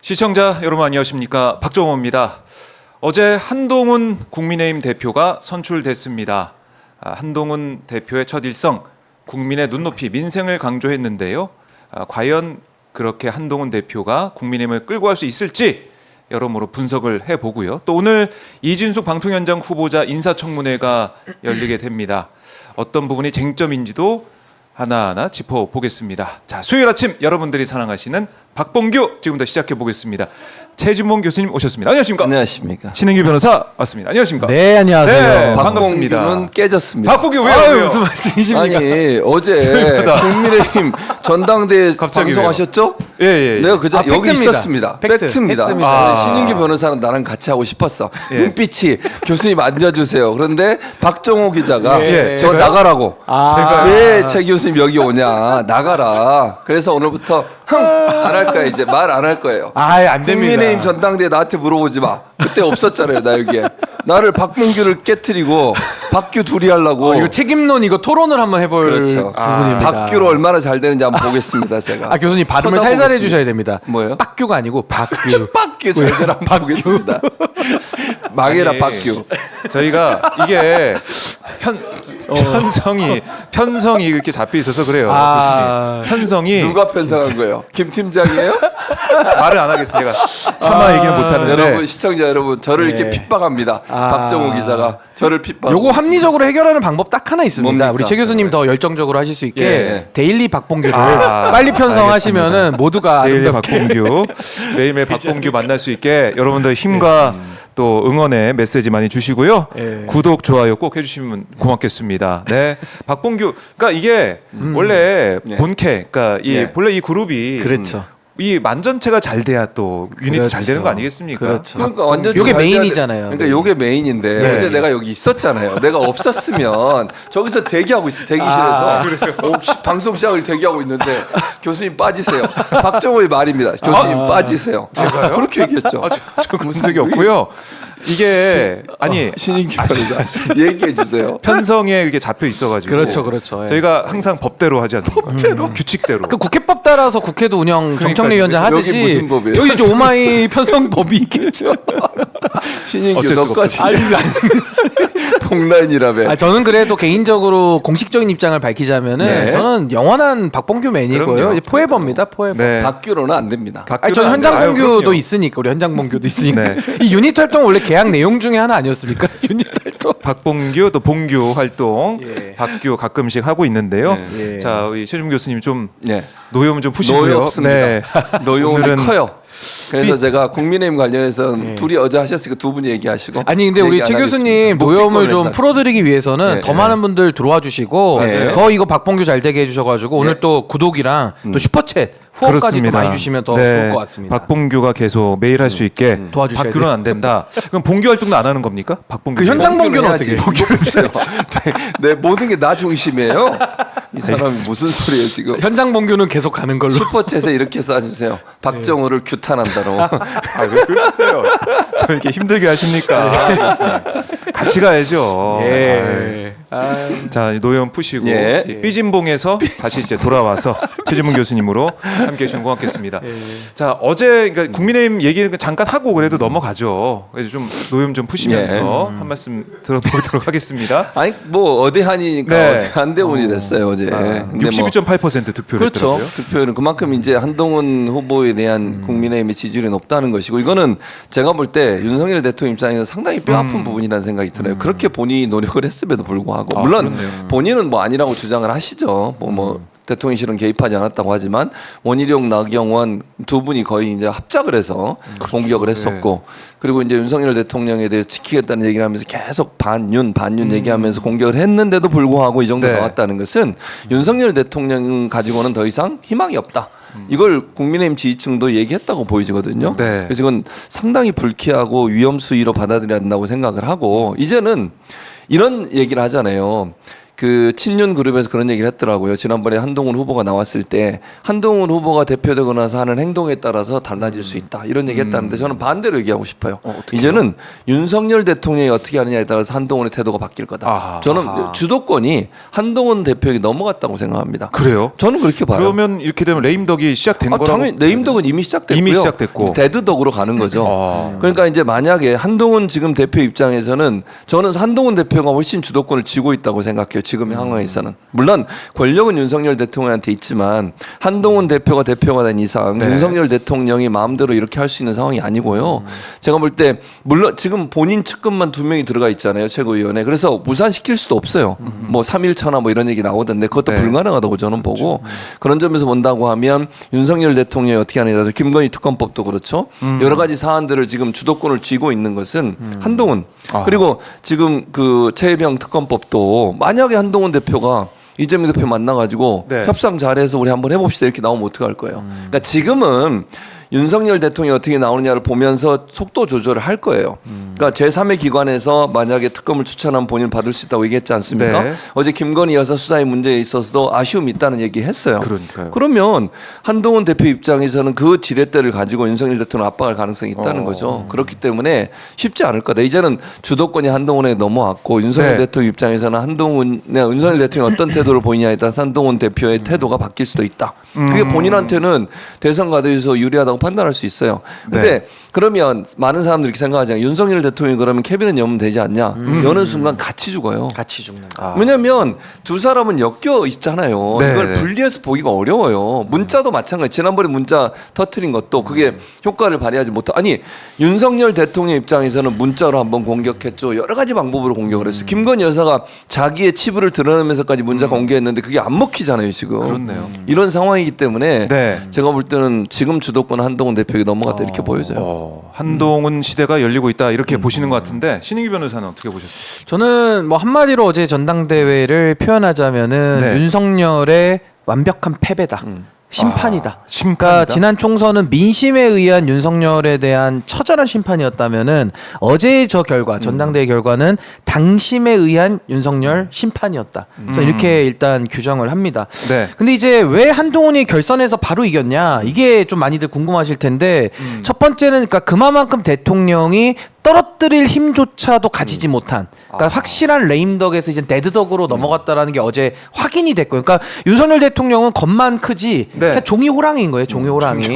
시청자 여러분 안녕하십니까, 박정호입니다. 어제 한동훈 국민의힘 대표가 선출됐습니다. 한동훈 대표의 첫 일성, 국민의 눈높이, 민생을 강조했는데요. 과연 그렇게 한동훈 대표가 국민의힘을 끌고 갈 수 있을지 여러모로 분석을 해보고요. 또 오늘 이진숙 방통위원장 후보자 인사청문회가 열리게 됩니다. 어떤 부분이 쟁점인지도 하나하나 짚어보겠습니다. 자, 수요일 아침 여러분들이 사랑하시는 박봉규 지금부터 시작해 보겠습니다. 최진봉 교수님 오셨습니다. 안녕하십니까? 안녕하십니까? 신은규 변호사 왔습니다. 안녕하십니까? 네, 안녕하세요. 네, 반갑습니다. 박봉규는 깨졌습니다. 박봉규 왜요? 무슨 말씀이십니까? 아니 어제 국민의힘 전당대회 갑자기 방송하셨죠? 예. 내가 그저 여기 팩트입니다. 있었습니다. 팩트. 팩트입니다. 팩트입니다. 신인기 변호사는 나랑 같이 하고 싶었어. 예. 눈빛이 교수님 앉아주세요. 그런데 박정호 기자가 예. 저 제가요? 나가라고. 제가요? 왜 최 교수님 여기 오냐? 나가라. 그래서 오늘부터 안 할 거야. 이제 말 안 할 거예요. 안 됩니다. 국민의힘 전당대회 나한테 물어보지 마. 그때 없었잖아요, 나 여기에. 나를 박봉규를 깨트리고 박규 둘이 하려고. 이거 책임론 이거 토론을 한번 해볼 그렇죠. 부분입니다. 박규로 얼마나 잘 되는지 한번 보겠습니다, 제가. 교수님 발음을 살살 쳐다보겠습니다. 해주셔야 됩니다. 뭐예요? 박규가 아니고 박규. 박규 잘 되나 한번 보겠습니다. 망해라, 아니, 박규. 저희가 이게 편성이 이렇게 잡혀 있어서 그래요. 교수님. 편성이 누가 편성한 거예요? 김 팀장이에요? 말을 안 하겠어요. 제가 차마 얘기는 못 하는데. 여러분, 시청자 여러분, 저를 이렇게 핍박합니다. 박정호 기자가 저를 핍박. 요거 합리적으로 해결하는 방법 딱 하나 있습니다. 뭡니까? 우리 최 교수님 더 열정적으로 하실 수 있게 예. 데일리 박봉규를 빨리 편성하시면은 모두가 매일매일 아름답게 박봉규, 매일매일 박봉규 만날 수 있게 여러분들 힘과 또 응원의 메시지 많이 주시고요. 예. 구독, 좋아요 꼭 해주시면 고맙겠습니다. 네, 박봉규. 그러니까 이게 원래 예. 본캐, 그러니까 예. 본래 이 그룹이 그렇죠. 이 만전체가 잘 돼야 또 유닛도 잘 되는 거 아니겠습니까? 그렇죠. 그러니까 완전 요게 잘 돼야 메인이잖아요. 그러니까 요게 메인인데 네. 어제 내가 여기 있었잖아요. 내가 없었으면 저기서 대기하고 있어. 대기실에서 방송 시작을 대기하고 있는데 교수님 빠지세요. 박정호의 말입니다. 교수님 빠지세요. 제가요? 그렇게 얘기했죠. 저 그런 적이 없고요. 이게 아니 신인기 변호사 얘기해 주세요. 편성에 이게 잡혀 있어가지고 그렇죠. 예. 저희가 항상 법대로 하지 않습니까? 규칙대로. 그 국회법 따라서 국회도 운영 정청래 위원장 여기 하듯이 무슨 법이에요? 여기 이제 오마이 편성법이 있겠죠. 신인규 어쩔 수가 너까지 없어요. 폭라인이라며. 저는 그래도 개인적으로 공식적인 입장을 밝히자면은 네. 저는 영원한 박봉규 맨이고요. 그럼요. 이제 포에버입니다. 포에버. 네. 박규로는 안 됩니다. 아니 저는 아유, 현장봉규도 그럼요. 있으니까 우리 현장봉규도 있으니까 네. 이 유닛 활동 원래 계약 내용 중에 하나 아니었습니까? 유닛 활동. 박봉규 또 봉규 활동, 예. 박규 가끔씩 하고 있는데요. 예. 자, 우리 최준 교수님 좀 네. 노여움 좀 푸시고요. 노여 없습니다. 네. 노여움이 오늘은 커요. 그래서 제가 국민의힘 관련해서 둘이 어제 하셨으니까 두 분이 얘기하시고. 아니 근데 우리 얘기 최 안 교수님 하겠습니다. 노여움을 좀 묵비권을 풀어드리기 위해서는 네, 더 네. 많은 분들 들어와 주시고 맞아요. 더 이거 박봉규 잘 되게 해주셔가지고 오늘 또 구독이랑 또 슈퍼챗 후원까지 또 많이 주시면 더 네. 좋을 것 같습니다. 박봉규가 계속 매일 할 수 있게 도와주셔야 박규는 안 된다. 그럼 봉규 활동도 안 하는 겁니까? 박봉규. 그 현장 봉규는 해야지. 어떻게? 없어요. 내 모든 게 나 중심이에요. 이 사람이 무슨 소리예요 지금? 현장 봉규는 계속 가는 걸로. 슈퍼챗에 이렇게 써주세요. 박정호를 규탄한다로. 왜 그러세요? 저 이렇게 힘들게 하십니까? 같이 가야죠. 예. 자, 노여움 푸시고 예. 삐진봉에서 다시 이제 돌아와서 최진문 교수님으로 함께 해주시면 고맙겠습니다. 자, 어제 그러니까 국민의힘 얘기는 잠깐 하고 그래도 넘어가죠. 그래서 좀 노여움 좀 푸시면서 한 말씀 들어보도록 하겠습니다. 아니 뭐 어대한이니까 네. 어대한대운이 됐어요 어제. 근데 뭐 62.8% 득표를 그렇죠. 했더라고요. 득표율은 그만큼 이제 한동훈 후보에 대한 국민의힘의 지지율이 높다는 것이고 이거는 제가 볼 때 윤석열 대통령 입장에서 상당히 뼈아픈 부분이라는 생각이 들어요. 그렇게 본인이 노력을 했음에도 불구하고 물론 그렇네요. 본인은 뭐 아니라고 주장을 하시죠. 뭐 대통령실은 개입하지 않았다고 하지만 원희룡, 나경원 두 분이 거의 이제 합작을 해서 공격을 했었고 그리고 이제 윤석열 대통령에 대해서 지키겠다는 얘기를 하면서 계속 반윤 얘기하면서 공격을 했는데도 불구하고 이 정도 네. 나왔다는 것은 윤석열 대통령 가지고는 더 이상 희망이 없다. 이걸 국민의힘 지지층도 얘기했다고 보이거든요. 네. 그래서 이건 상당히 불쾌하고 위험 수위로 받아들여야 한다고 생각을 하고 이제는 이런 얘기를 하잖아요. 그 친윤 그룹에서 그런 얘기를 했더라고요. 지난번에 한동훈 후보가 나왔을 때 한동훈 후보가 대표되고 나서 하는 행동에 따라서 달라질 수 있다 이런 얘기했다는데 저는 반대로 얘기하고 싶어요. 이제는 윤석열 대통령이 어떻게 하느냐에 따라서 한동훈의 태도가 바뀔 거다. 아하. 저는 주도권이 한동훈 대표에게 넘어갔다고 생각합니다. 그래요? 저는 그렇게 봐요. 그러면 이렇게 되면 레임덕이 시작된 거라고? 당연히 레임덕은 이미 시작됐고요. 이미 시작됐고. 데드덕으로 가는 거죠. 그러니까 이제 만약에 한동훈 지금 대표 입장에서는 저는 한동훈 대표가 훨씬 주도권을 쥐고 있다고 생각해요. 지금의 상황에서는. 물론 권력은 윤석열 대통령한테 있지만 한동훈 대표가 된 이상 네. 윤석열 대통령이 마음대로 이렇게 할 수 있는 상황이 아니고요. 제가 볼 때 물론 지금 본인 측근만 2명이 들어가 있잖아요. 최고위원회. 그래서 무산시킬 수도 없어요. 뭐 3일차나 뭐 이런 얘기 나오던데 그것도 네. 불가능하다고 저는 보고 그런 점에서 본다고 하면 윤석열 대통령이 어떻게 하느냐. 김건희 특검법도 그렇죠. 여러 가지 사안들을 지금 주도권을 쥐고 있는 것은 한동훈 그리고 지금 그 최혜병 특검법도 만약에 한동훈 대표가 이재명 대표 만나가지고 네. 협상 잘해서 우리 한번 해봅시다 이렇게 나오면 어떡할 거예요. 그러니까 지금은 윤석열 대통령이 어떻게 나오느냐를 보면서 속도 조절을 할 거예요. 그러니까 제3의 기관에서 만약에 특검을 추천하면 본인 받을 수 있다고 얘기했지 않습니까? 네. 어제 김건희 여사 수사의 문제에 있어서도 아쉬움이 있다는 얘기 했어요. 그러니까요. 그러면 한동훈 대표 입장에서는 그 지렛대를 가지고 윤석열 대통령 압박할 가능성이 있다는 거죠. 그렇기 때문에 쉽지 않을 거다. 이제는 주도권이 한동훈에 넘어왔고 윤석열 네. 대통령 입장에서는 윤석열 대통령이 어떤 태도를 보이냐에 따라서 한동훈 대표의 태도가 바뀔 수도 있다. 그게 본인한테는 대선 과도에서 유리하다고 판단할 수 있어요. 근데 네. 그러면 많은 사람들이 이렇게 생각하잖아요. 윤석열 대통령이 그러면 캐비넷 여면 되지 않냐. 여는 순간 같이 죽어요. 같이 죽는다. 왜냐하면 두 사람은 엮여 있잖아요. 네. 이걸 분리해서 보기가 어려워요. 문자도 마찬가지. 지난번에 문자 터트린 것도 그게 효과를 발휘하지 못하. 아니 윤석열 대통령 입장에서는 문자로 한번 공격했죠. 여러 가지 방법으로 공격을 했어요. 김건희 여사가 자기의 치부를 드러내면서까지 문자 공개했는데 그게 안 먹히잖아요 지금. 그렇네요. 이런 상황이기 때문에 네. 제가 볼 때는 지금 주도권 한동훈 대표에게 넘어갔다 이렇게 보여져요. 한동훈 시대가 열리고 있다 이렇게 보시는 것 같은데 신익희 변호사는 어떻게 보셨어요? 저는 뭐 한마디로 어제 전당대회를 표현하자면은 네. 윤석열의 완벽한 패배다. 심판이다. 심판이다? 그러니까 지난 총선은 민심에 의한 윤석열에 대한 처절한 심판이었다면은 어제의 저 결과, 전당대회 결과는 당심에 의한 윤석열 심판이었다. 그래서 이렇게 일단 규정을 합니다. 네. 근데 이제 왜 한동훈이 결선에서 바로 이겼냐? 이게 좀 많이들 궁금하실 텐데 첫 번째는 그러니까 그만큼 대통령이 떨어뜨릴 힘조차도 가지지 못한 그러니까 확실한 레임덕에서 이제 데드덕으로 넘어갔다라는 게 어제 확인이 됐고요. 그러니까 윤석열 대통령은 겉만 크지 그냥 종이 호랑이인 거예요. 종이 호랑이.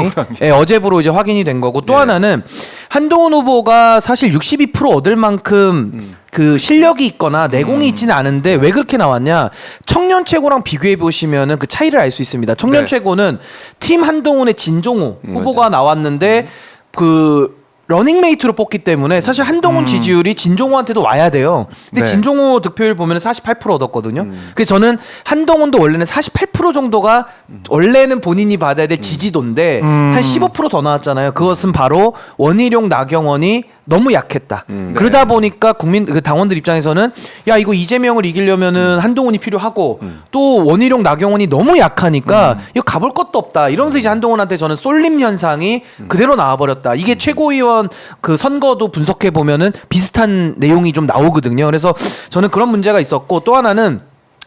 예, 어제부로 이제 확인이 된 거고 또 하나는 한동훈 후보가 사실 62% 얻을 만큼 그 실력이 있거나 내공이 있지는 않은데 왜 그렇게 나왔냐? 청년 최고랑 비교해 보시면은 그 차이를 알 수 있습니다. 청년 네. 최고는 팀 한동훈의 진종호 후보가 나왔는데 그 러닝메이트로 뽑기 때문에 사실 한동훈 지지율이 진종호한테도 와야 돼요. 근데 네. 진종호 득표율 보면 48% 얻었거든요. 그래서 저는 한동훈도 원래는 48% 정도가 원래는 본인이 받아야 될 지지도인데 한 15% 더 나왔잖아요. 그것은 바로 원희룡, 나경원이 너무 약했다. 그러다 보니까 국민 그 당원들 입장에서는 야 이거 이재명을 이기려면은 한동훈이 필요하고 또 원희룡, 나경원이 너무 약하니까 이거 가볼 것도 없다. 이러면서 이제 한동훈한테 저는 쏠림 현상이 그대로 나와버렸다. 이게 최고위원 그 선거도 분석해 보면은 비슷한 내용이 좀 나오거든요. 그래서 저는 그런 문제가 있었고 또 하나는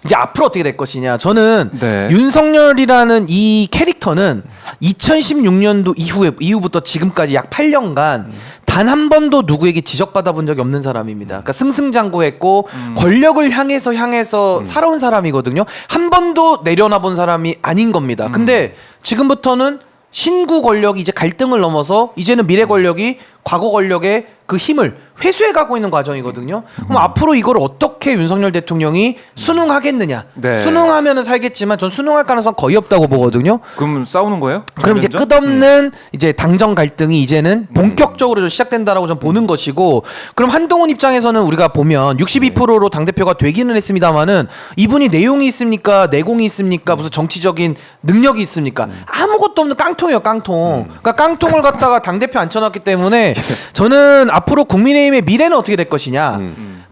이제 앞으로 어떻게 될 것이냐. 저는 네. 윤석열이라는 이 캐릭터는 2016년도 이후부터 지금까지 약 8년간 단 한 번도 누구에게 지적받아 본 적이 없는 사람입니다. 그러니까 승승장구했고 권력을 향해서 살아온 사람이거든요. 한 번도 내려놔 본 사람이 아닌 겁니다. 근데 지금부터는 신구 권력이 이제 갈등을 넘어서 이제는 미래 권력이 과거 권력의 그 힘을 회수해 가고 있는 과정이거든요. 그럼 앞으로 이걸 어떻게 윤석열 대통령이 수능하겠느냐? 네. 수능하면은 살겠지만 전 수능할 가능성 거의 없다고 보거든요. 그럼 싸우는 거예요? 그럼 이제 관련전? 끝없는 이제 당정 갈등이 이제는 본격적으로 좀 시작된다라고 좀 보는 것이고, 그럼 한동훈 입장에서는 우리가 보면 62%로 당 대표가 되기는 했습니다만은 이분이 내용이 있습니까, 내공이 있습니까, 무슨 정치적인 능력이 있습니까? 아무것도 없는 깡통이에요, 깡통. 그러니까 깡통을 갖다가 당 대표 앉혀놨기 때문에 저는 앞으로 국민의힘의 미래는 어떻게 될 것이냐.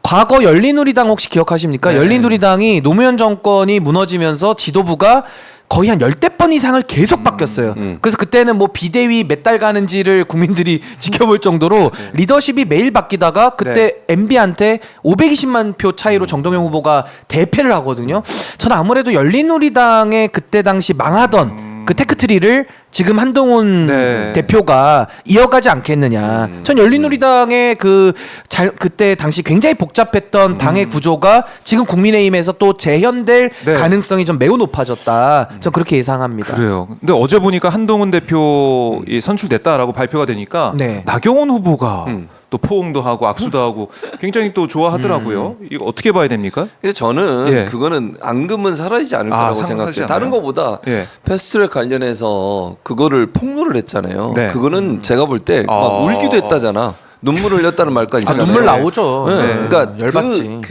과거 열린우리당 혹시 기억하십니까? 네. 열린우리당이 노무현 정권이 무너지면서 지도부가 거의 한 10대 번 이상을 계속 바뀌었어요. 그래서 그때는 뭐 비대위 몇 달 가는지를 국민들이 지켜볼 정도로 리더십이 매일 바뀌다가 그때 MB한테 520만 표 차이로 정동영 후보가 대패를 하거든요. 저는 아무래도 열린우리당의 그때 당시 망하던 그 테크트리를 지금 한동훈 네. 대표가 이어가지 않겠느냐. 전 열린우리당의 그때 당시 굉장히 복잡했던 당의 구조가 지금 국민의힘에서 또 재현될 네. 가능성이 좀 매우 높아졌다. 전 그렇게 예상합니다. 그래요. 근데 어제 보니까 한동훈 대표 선출됐다라고 발표가 되니까 네. 나경원 후보가 또 포옹도 하고 악수도 하고 굉장히 또 좋아하더라고요. 이거 어떻게 봐야 됩니까? 근데 저는 예. 그거는 앙금은 사라지지 않을 아, 거라고 사라지지 생각해요. 않아요? 다른 거보다 예. 패스트트랙 관련해서 그거를 폭로를 했잖아요. 네. 그거는 제가 볼 때 막 아. 울기도 했다잖아. 눈물 흘렸다는 말까지 아, 있잖아요. 눈물 나오죠. 네. 네. 그러니까 열받지.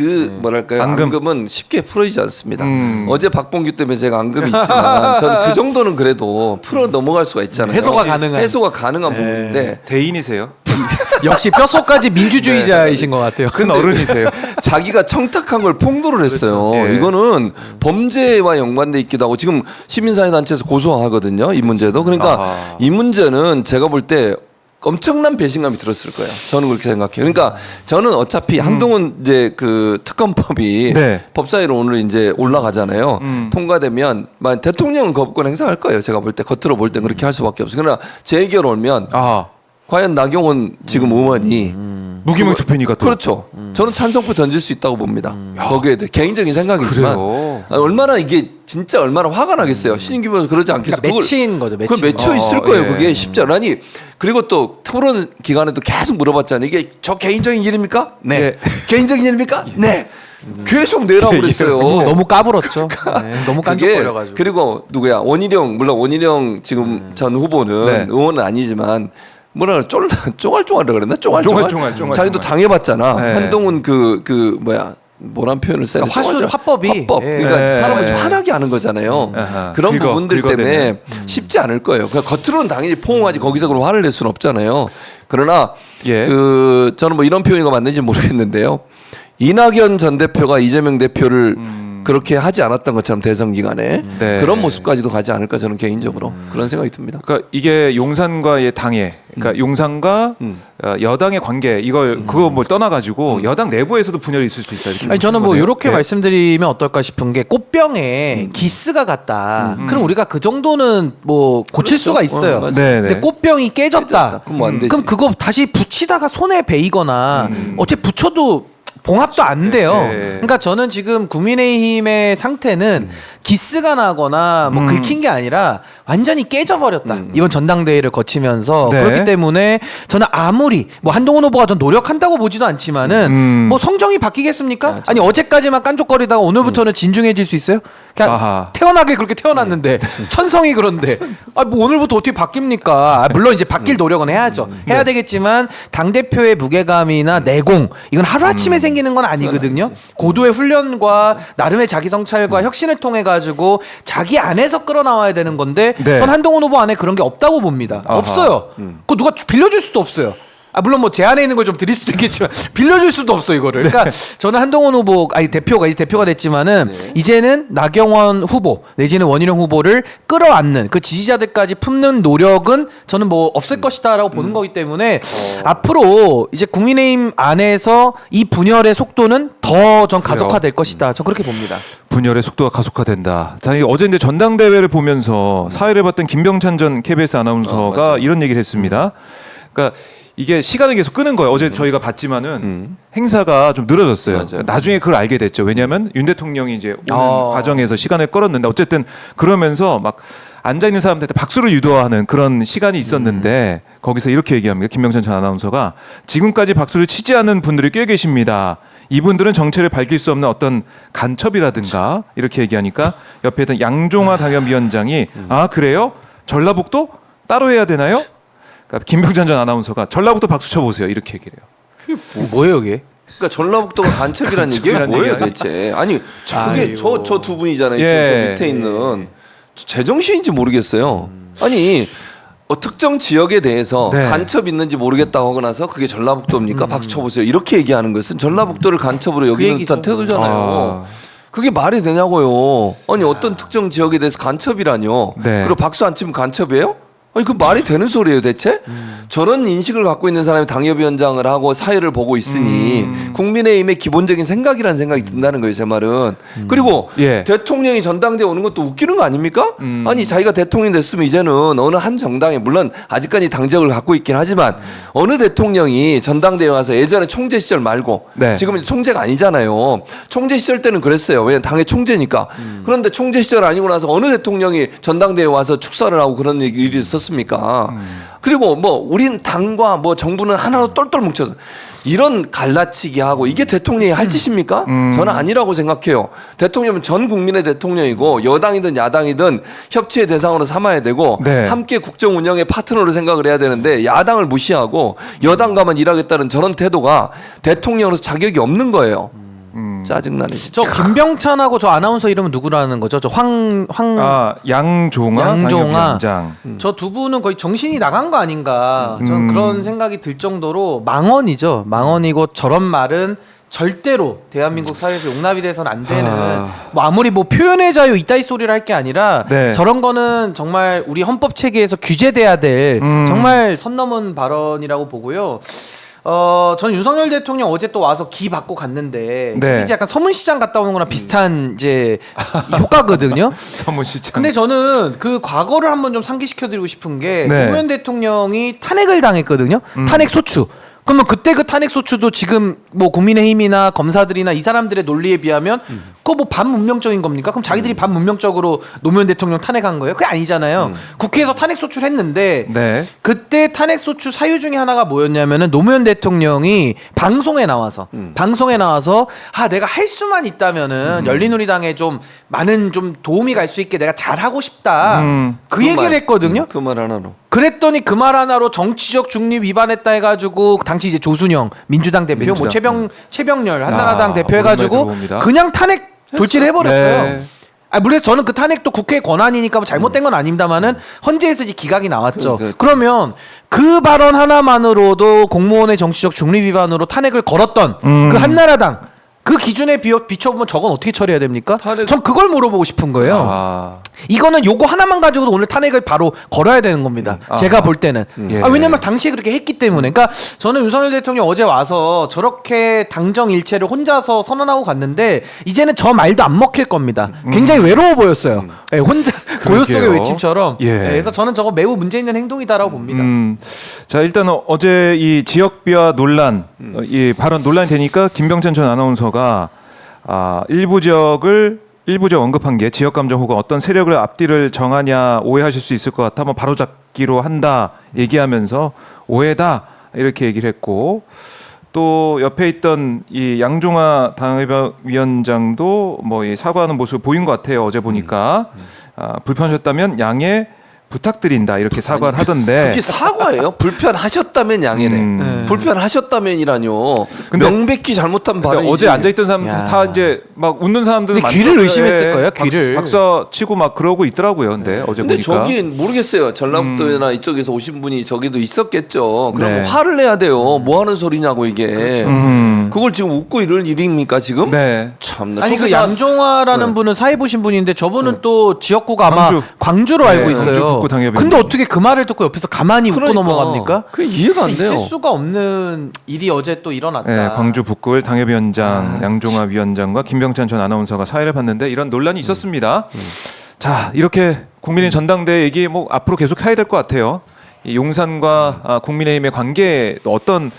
뭐랄까요? 앙금. 앙금은 쉽게 풀어지지 않습니다. 어제 박봉규 때문에 제가 앙금이 있지만 저는 그 정도는 그래도 풀어 넘어갈 수가 있잖아요. 해소가 가능한. 해소가 가능한 부분인데 대인이세요? 역시 뼛속까지 민주주의자이신 것 같아요. 큰 어른이세요. 자기가 청탁한 걸 폭로를 했어요. 그렇죠. 예. 이거는 범죄와 연관돼 있기도 하고 지금 시민사회단체에서 고소하거든요. 이 문제도. 그러니까 아하. 이 문제는 제가 볼 때 엄청난 배신감이 들었을 거예요. 저는 그렇게 생각해요. 그러니까 저는 어차피 한동훈 이제 그 특검법이 네. 법사위로 오늘 이제 올라가잖아요. 통과되면 대통령은 거부권 행사할 거예요. 제가 볼 때 겉으로 볼 때 그렇게 할 수밖에 없어요. 그러나 재의결 올면 아 과연 나경원 지금 의원이 무기명 투표니까 또 그렇죠. 저는 찬성표 던질 수 있다고 봅니다. 거기에 대해 개인적인 생각이지만 그래요? 얼마나 이게 진짜 얼마나 화가 나겠어요. 신인규 변호사 그러지 않겠어요. 그러니까 맺힌 거죠. 맺힌 그걸 맺혀 거. 있을 거예요. 예. 그게 쉽지 않아. 아니 그리고 또 토론 기간에도 계속 물어봤잖아요. 이게 저 개인적인 일입니까? 네. 네. 개인적인 일입니까? 네. 계속 내라고 그랬어요. 너무 까불었죠. 네, 너무 그게 깐족거려가지고. 그리고 누구야 원희룡 물론 원희룡 지금 전 후보는 네. 의원은 아니지만 뭐라 쫑알쫑알이라 그랬나 쫑알쫑알 쫑알쫑알. 자기도 당해봤잖아. 네. 한동훈 뭐란 표현을 써야 돼? 화술, 화법이. 화법. 예. 그러니까 네. 사람을 화나게 하는 거잖아요. 아하. 그런 부분들 긁어대면. 때문에 쉽지 않을 거예요. 그러니까 겉으로는 당연히 포옹하지 거기서 그럼 화를 낼 수는 없잖아요. 그러나 예. 저는 뭐 이런 표현이 맞는지 모르겠는데요. 이낙연 전 대표가 이재명 대표를 그렇게 하지 않았던 것처럼 대선 기간에 네. 그런 모습까지도 가지 않을까 저는 개인적으로 그런 생각이 듭니다. 그러니까 이게 용산과의 당의 그러니까 용산과 여당의 관계 이걸 그거 뭘 떠나가지고 여당 내부에서도 분열이 있을 수 있다. 이렇게 아니 저는 뭐 보시는 이렇게 거네요. 말씀드리면 어떨까 싶은 게 꽃병에 기스가 갔다. 그럼 우리가 그 정도는 뭐 고칠 그렇죠. 수가 있어요. 맞아요. 네, 근데 네. 꽃병이 깨졌다. 그럼 뭐안 되지. 그럼 그거 다시 붙이다가 손에 베이거나 어차피 붙여도 봉합도 안 돼요. 네. 그러니까 저는 지금 국민의힘의 상태는 기스가 나거나 뭐 긁힌 게 아니라 완전히 깨져버렸다. 이번 전당대회를 거치면서 네. 그렇기 때문에 저는 아무리 뭐 한동훈 후보가 전 노력한다고 보지도 않지만은 뭐 성정이 바뀌겠습니까? 아니 어제까지만 깐족거리다가 오늘부터는 진중해질 수 있어요? 그냥 아하. 태어나길 그렇게 태어났는데 천성이 그런데 뭐 오늘부터 어떻게 바뀝니까? 물론 이제 바뀔 노력은 해야죠. 해야 되겠지만 당 대표의 무게감이나 내공 이건 하루 아침에 생기는 건 아니거든요. 고도의 훈련과 나름의 자기 성찰과 혁신을 통해 가지고 자기 안에서 끌어나와야 되는 건데 네. 전 한동훈 후보 안에 그런 게 없다고 봅니다. 아하. 없어요. 그거 누가 빌려줄 수도 없어요. 물론 뭐 제안에 있는 걸 좀 드릴 수도 있겠지만 빌려줄 수도 없어 이거를. 그러니까 저는 한동훈 후보 대표가 이제 대표가 됐지만은 이제는 나경원 후보 내지는 원희룡 후보를 끌어안는 그 지지자들까지 품는 노력은 저는 뭐 없을 것이다라고 보는 거기 때문에 앞으로 이제 국민의힘 안에서 이 분열의 속도는 더 전 가속화될 것이다. 저 그렇게 봅니다. 분열의 속도가 가속화된다. 자, 어제 이제 전당대회를 보면서 사회를 봤던 김병찬 전 KBS 아나운서가 이런 얘기를 했습니다. 그러니까 이게 시간을 계속 끄는 거예요. 어제 저희가 봤지만은 행사가 좀 늘어졌어요. 맞아요. 나중에 그걸 알게 됐죠. 왜냐하면 윤 대통령이 이제 오는 아. 과정에서 시간을 끌었는데 어쨌든 그러면서 막 앉아 있는 사람들한테 박수를 유도하는 그런 시간이 있었는데 거기서 이렇게 얘기합니다. 김병찬 전 아나운서가 지금까지 박수를 치지 않은 분들이 꽤 계십니다. 이분들은 정체를 밝힐 수 없는 어떤 간첩이라든가 이렇게 얘기하니까 옆에 있던 양종화 당협위원장이 아 그래요? 전라북도 따로 해야 되나요? 그러니까 김병찬 전 아나운서가 전라북도 박수 쳐보세요 이렇게 얘기를 해요. 뭐예요 이게? 그러니까 전라북도가 간첩이라는 얘기가 간첩이라는 뭐예요 얘기야? 대체? 아니 그게 아이고. 저 두 분이잖아요. 예. 저 밑에 있는 제정신인지 모르겠어요. 아니 특정 지역에 대해서 네. 간첩 있는지 모르겠다고 하고 나서 그게 전라북도입니까? 박수 쳐보세요. 이렇게 얘기하는 것은 전라북도를 간첩으로 여기는 얘기죠. 듯한 태도잖아요. 그게 말이 되냐고요. 아니 어떤 특정 지역에 대해서 간첩이라뇨. 네. 그리고 박수 안 치면 간첩이에요? 아니 그 말이 되는 소리예요 대체? 저런 인식을 갖고 있는 사람이 당협위원장을 하고 사회를 보고 있으니 국민의힘의 기본적인 생각이라는 생각이 든다는 거예요 제 말은. 그리고 예. 대통령이 전당대회 오는 것도 웃기는 거 아닙니까? 아니 자기가 대통령이 됐으면 이제는 어느 한 정당에 물론 아직까지 당적을 갖고 있긴 하지만 어느 대통령이 전당대회 와서 예전에 총재 시절 말고 네. 지금 총재가 아니잖아요. 총재 시절 때는 그랬어요. 왜냐면 당의 총재니까. 그런데 총재 시절 아니고 나서 어느 대통령이 전당대회 와서 축사를 하고 그런 일이 있었습니까? 그리고 뭐 우린 당과 뭐 정부는 하나로 똘똘 뭉쳐서 이런 갈라치기 하고 이게 대통령이 할 짓입니까? 저는 아니라고 생각해요. 대통령은 전 국민의 대통령이고 여당이든 야당이든 협치의 대상으로 삼아야 되고 네. 함께 국정 운영의 파트너로 생각을 해야 되는데 야당을 무시하고 여당과만 일하겠다는 저런 태도가 대통령으로서 자격이 없는 거예요. 짜증나네 진짜. 저 김병찬하고 저 아나운서 이름은 누구라는 거죠? 저 양종화 당협위원장. 저 두 분은 거의 정신이 나간 거 아닌가 저는 그런 생각이 들 정도로 망언이죠. 망언이고 저런 말은 절대로 대한민국 사회에서 용납이 돼서는 안 되는 뭐 아무리 뭐 표현의 자유 이따위 소리를 할 게 아니라 네. 저런 거는 정말 우리 헌법 체계에서 규제돼야 될 정말 선 넘은 발언이라고 보고요. 저는 윤석열 대통령 어제 또 와서 기 받고 갔는데 네. 이제 약간 서문시장 갔다 오는 거랑 비슷한 이제 효과거든요. 서문시장. 근데 저는 그 과거를 한번 좀 상기시켜드리고 싶은 게 네. 노무현 대통령이 탄핵을 당했거든요. 탄핵 소추. 그러면 그때 그 탄핵 소추도 지금 뭐 국민의힘이나 검사들이나 이 사람들의 논리에 비하면 그거 뭐 반문명적인 겁니까? 그럼 자기들이 반문명적으로 노무현 대통령 탄핵한 거예요? 그게 아니잖아요. 국회에서 탄핵 소추를 했는데 네. 그때 탄핵 소추 사유 중에 하나가 뭐였냐면은 노무현 대통령이 방송에 나와서 아 내가 할 수만 있다면은 열린우리당에 좀 많은 좀 도움이 갈 수 있게 내가 잘하고 싶다. 그 얘기를 했거든요. 그 말 하나로. 그랬더니 그 말 하나로 정치적 중립 위반했다 해가지고 당시 이제 조순영 민주당 대표 뭐 최병렬 한나라당 대표 해가지고 오랜만에 들어봅니다. 그냥 탄핵 돌지를 해버렸어요. 네. 물론 저는 그 탄핵도 국회 권한이니까 뭐 잘못된 건 아닙니다만은 헌재에서 이제 기각이 나왔죠. 그러면 그 발언 하나만으로도 공무원의 정치적 중립 위반으로 탄핵을 걸었던 그 한나라당 그 기준에 비춰보면 저건 어떻게 처리해야 됩니까? 전 그걸 물어보고 싶은 거예요. 이거는 요거 하나만 가지고도 오늘 탄핵을 바로 걸어야 되는 겁니다. 제가 볼 때는. 예. 왜냐면 당시에 그렇게 했기 때문에. 그러니까 저는 윤석열 대통령 어제 와서 저렇게 당정 일체를 혼자서 선언하고 갔는데 이제는 저 말도 안 먹힐 겁니다. 굉장히 외로워 보였어요. 예, 혼자 고요 속의 그러게요. 외침처럼. 예. 예, 그래서 저는 저거 매우 문제 있는 행동이다라고 봅니다. 자 일단 어제 이 지역비화 논란, 이 발언 논란이 되니까 김병찬 전 아나운서가 일부 지역 언급한 게 지역 감정 혹은 어떤 세력을 앞뒤를 정하냐 오해하실 수 있을 것 같아 한번 바로잡기로 한다 얘기하면서 오해다 이렇게 얘기를 했고 또 옆에 있던 이 양종화 당협위원장도 뭐 이 사과하는 모습 보인 것 같아요 어제 보니까 불편하셨다면 양해 부탁드린다 이렇게 사과를 하던데 그게 사과예요? 불편하셨다면 양해네. 불편하셨다면이라뇨. 근데 명백히 잘못한 그러니까 발언이지. 어제 앉아있던 사람들 야. 다 이제 막 웃는 사람들은 근데 귀를 의심했을 거예요, 귀를. 박사 치고 막 그러고 있더라고요. 근데 어제 근데 보니까 저기 모르겠어요. 전라북도나 이쪽에서 오신 분이 저기도 있었겠죠. 그럼 네. 화를 내야 돼요. 뭐 하는 소리냐고 이게. 그걸 지금 웃고 이럴 일입니까 지금? 네. 참나. 아니 그 저거 다- 양종화라는 분은 사회 보신 분인데 저분은 또 지역구가 아마 광주. 광주로 알고 네, 있어요. 광주 북구 당협위원장. 근데 어떻게 그 말을 듣고 옆에서 가만히 웃고 그러니까. 넘어갑니까? 그게 이해가 안 돼요. 있을 수가 없는 일이 어제 또 일어났다. 네, 광주 북구을 당협위원장 양종화 위원장과 김병찬 전 아나운서가 사회를 봤는데 이런 논란이 있었습니다. 자 이렇게 국민의 전당대회 얘기 뭐 앞으로 계속 해야 될 것 같아요. 이 용산과 국민의힘의 관계에 또 어떤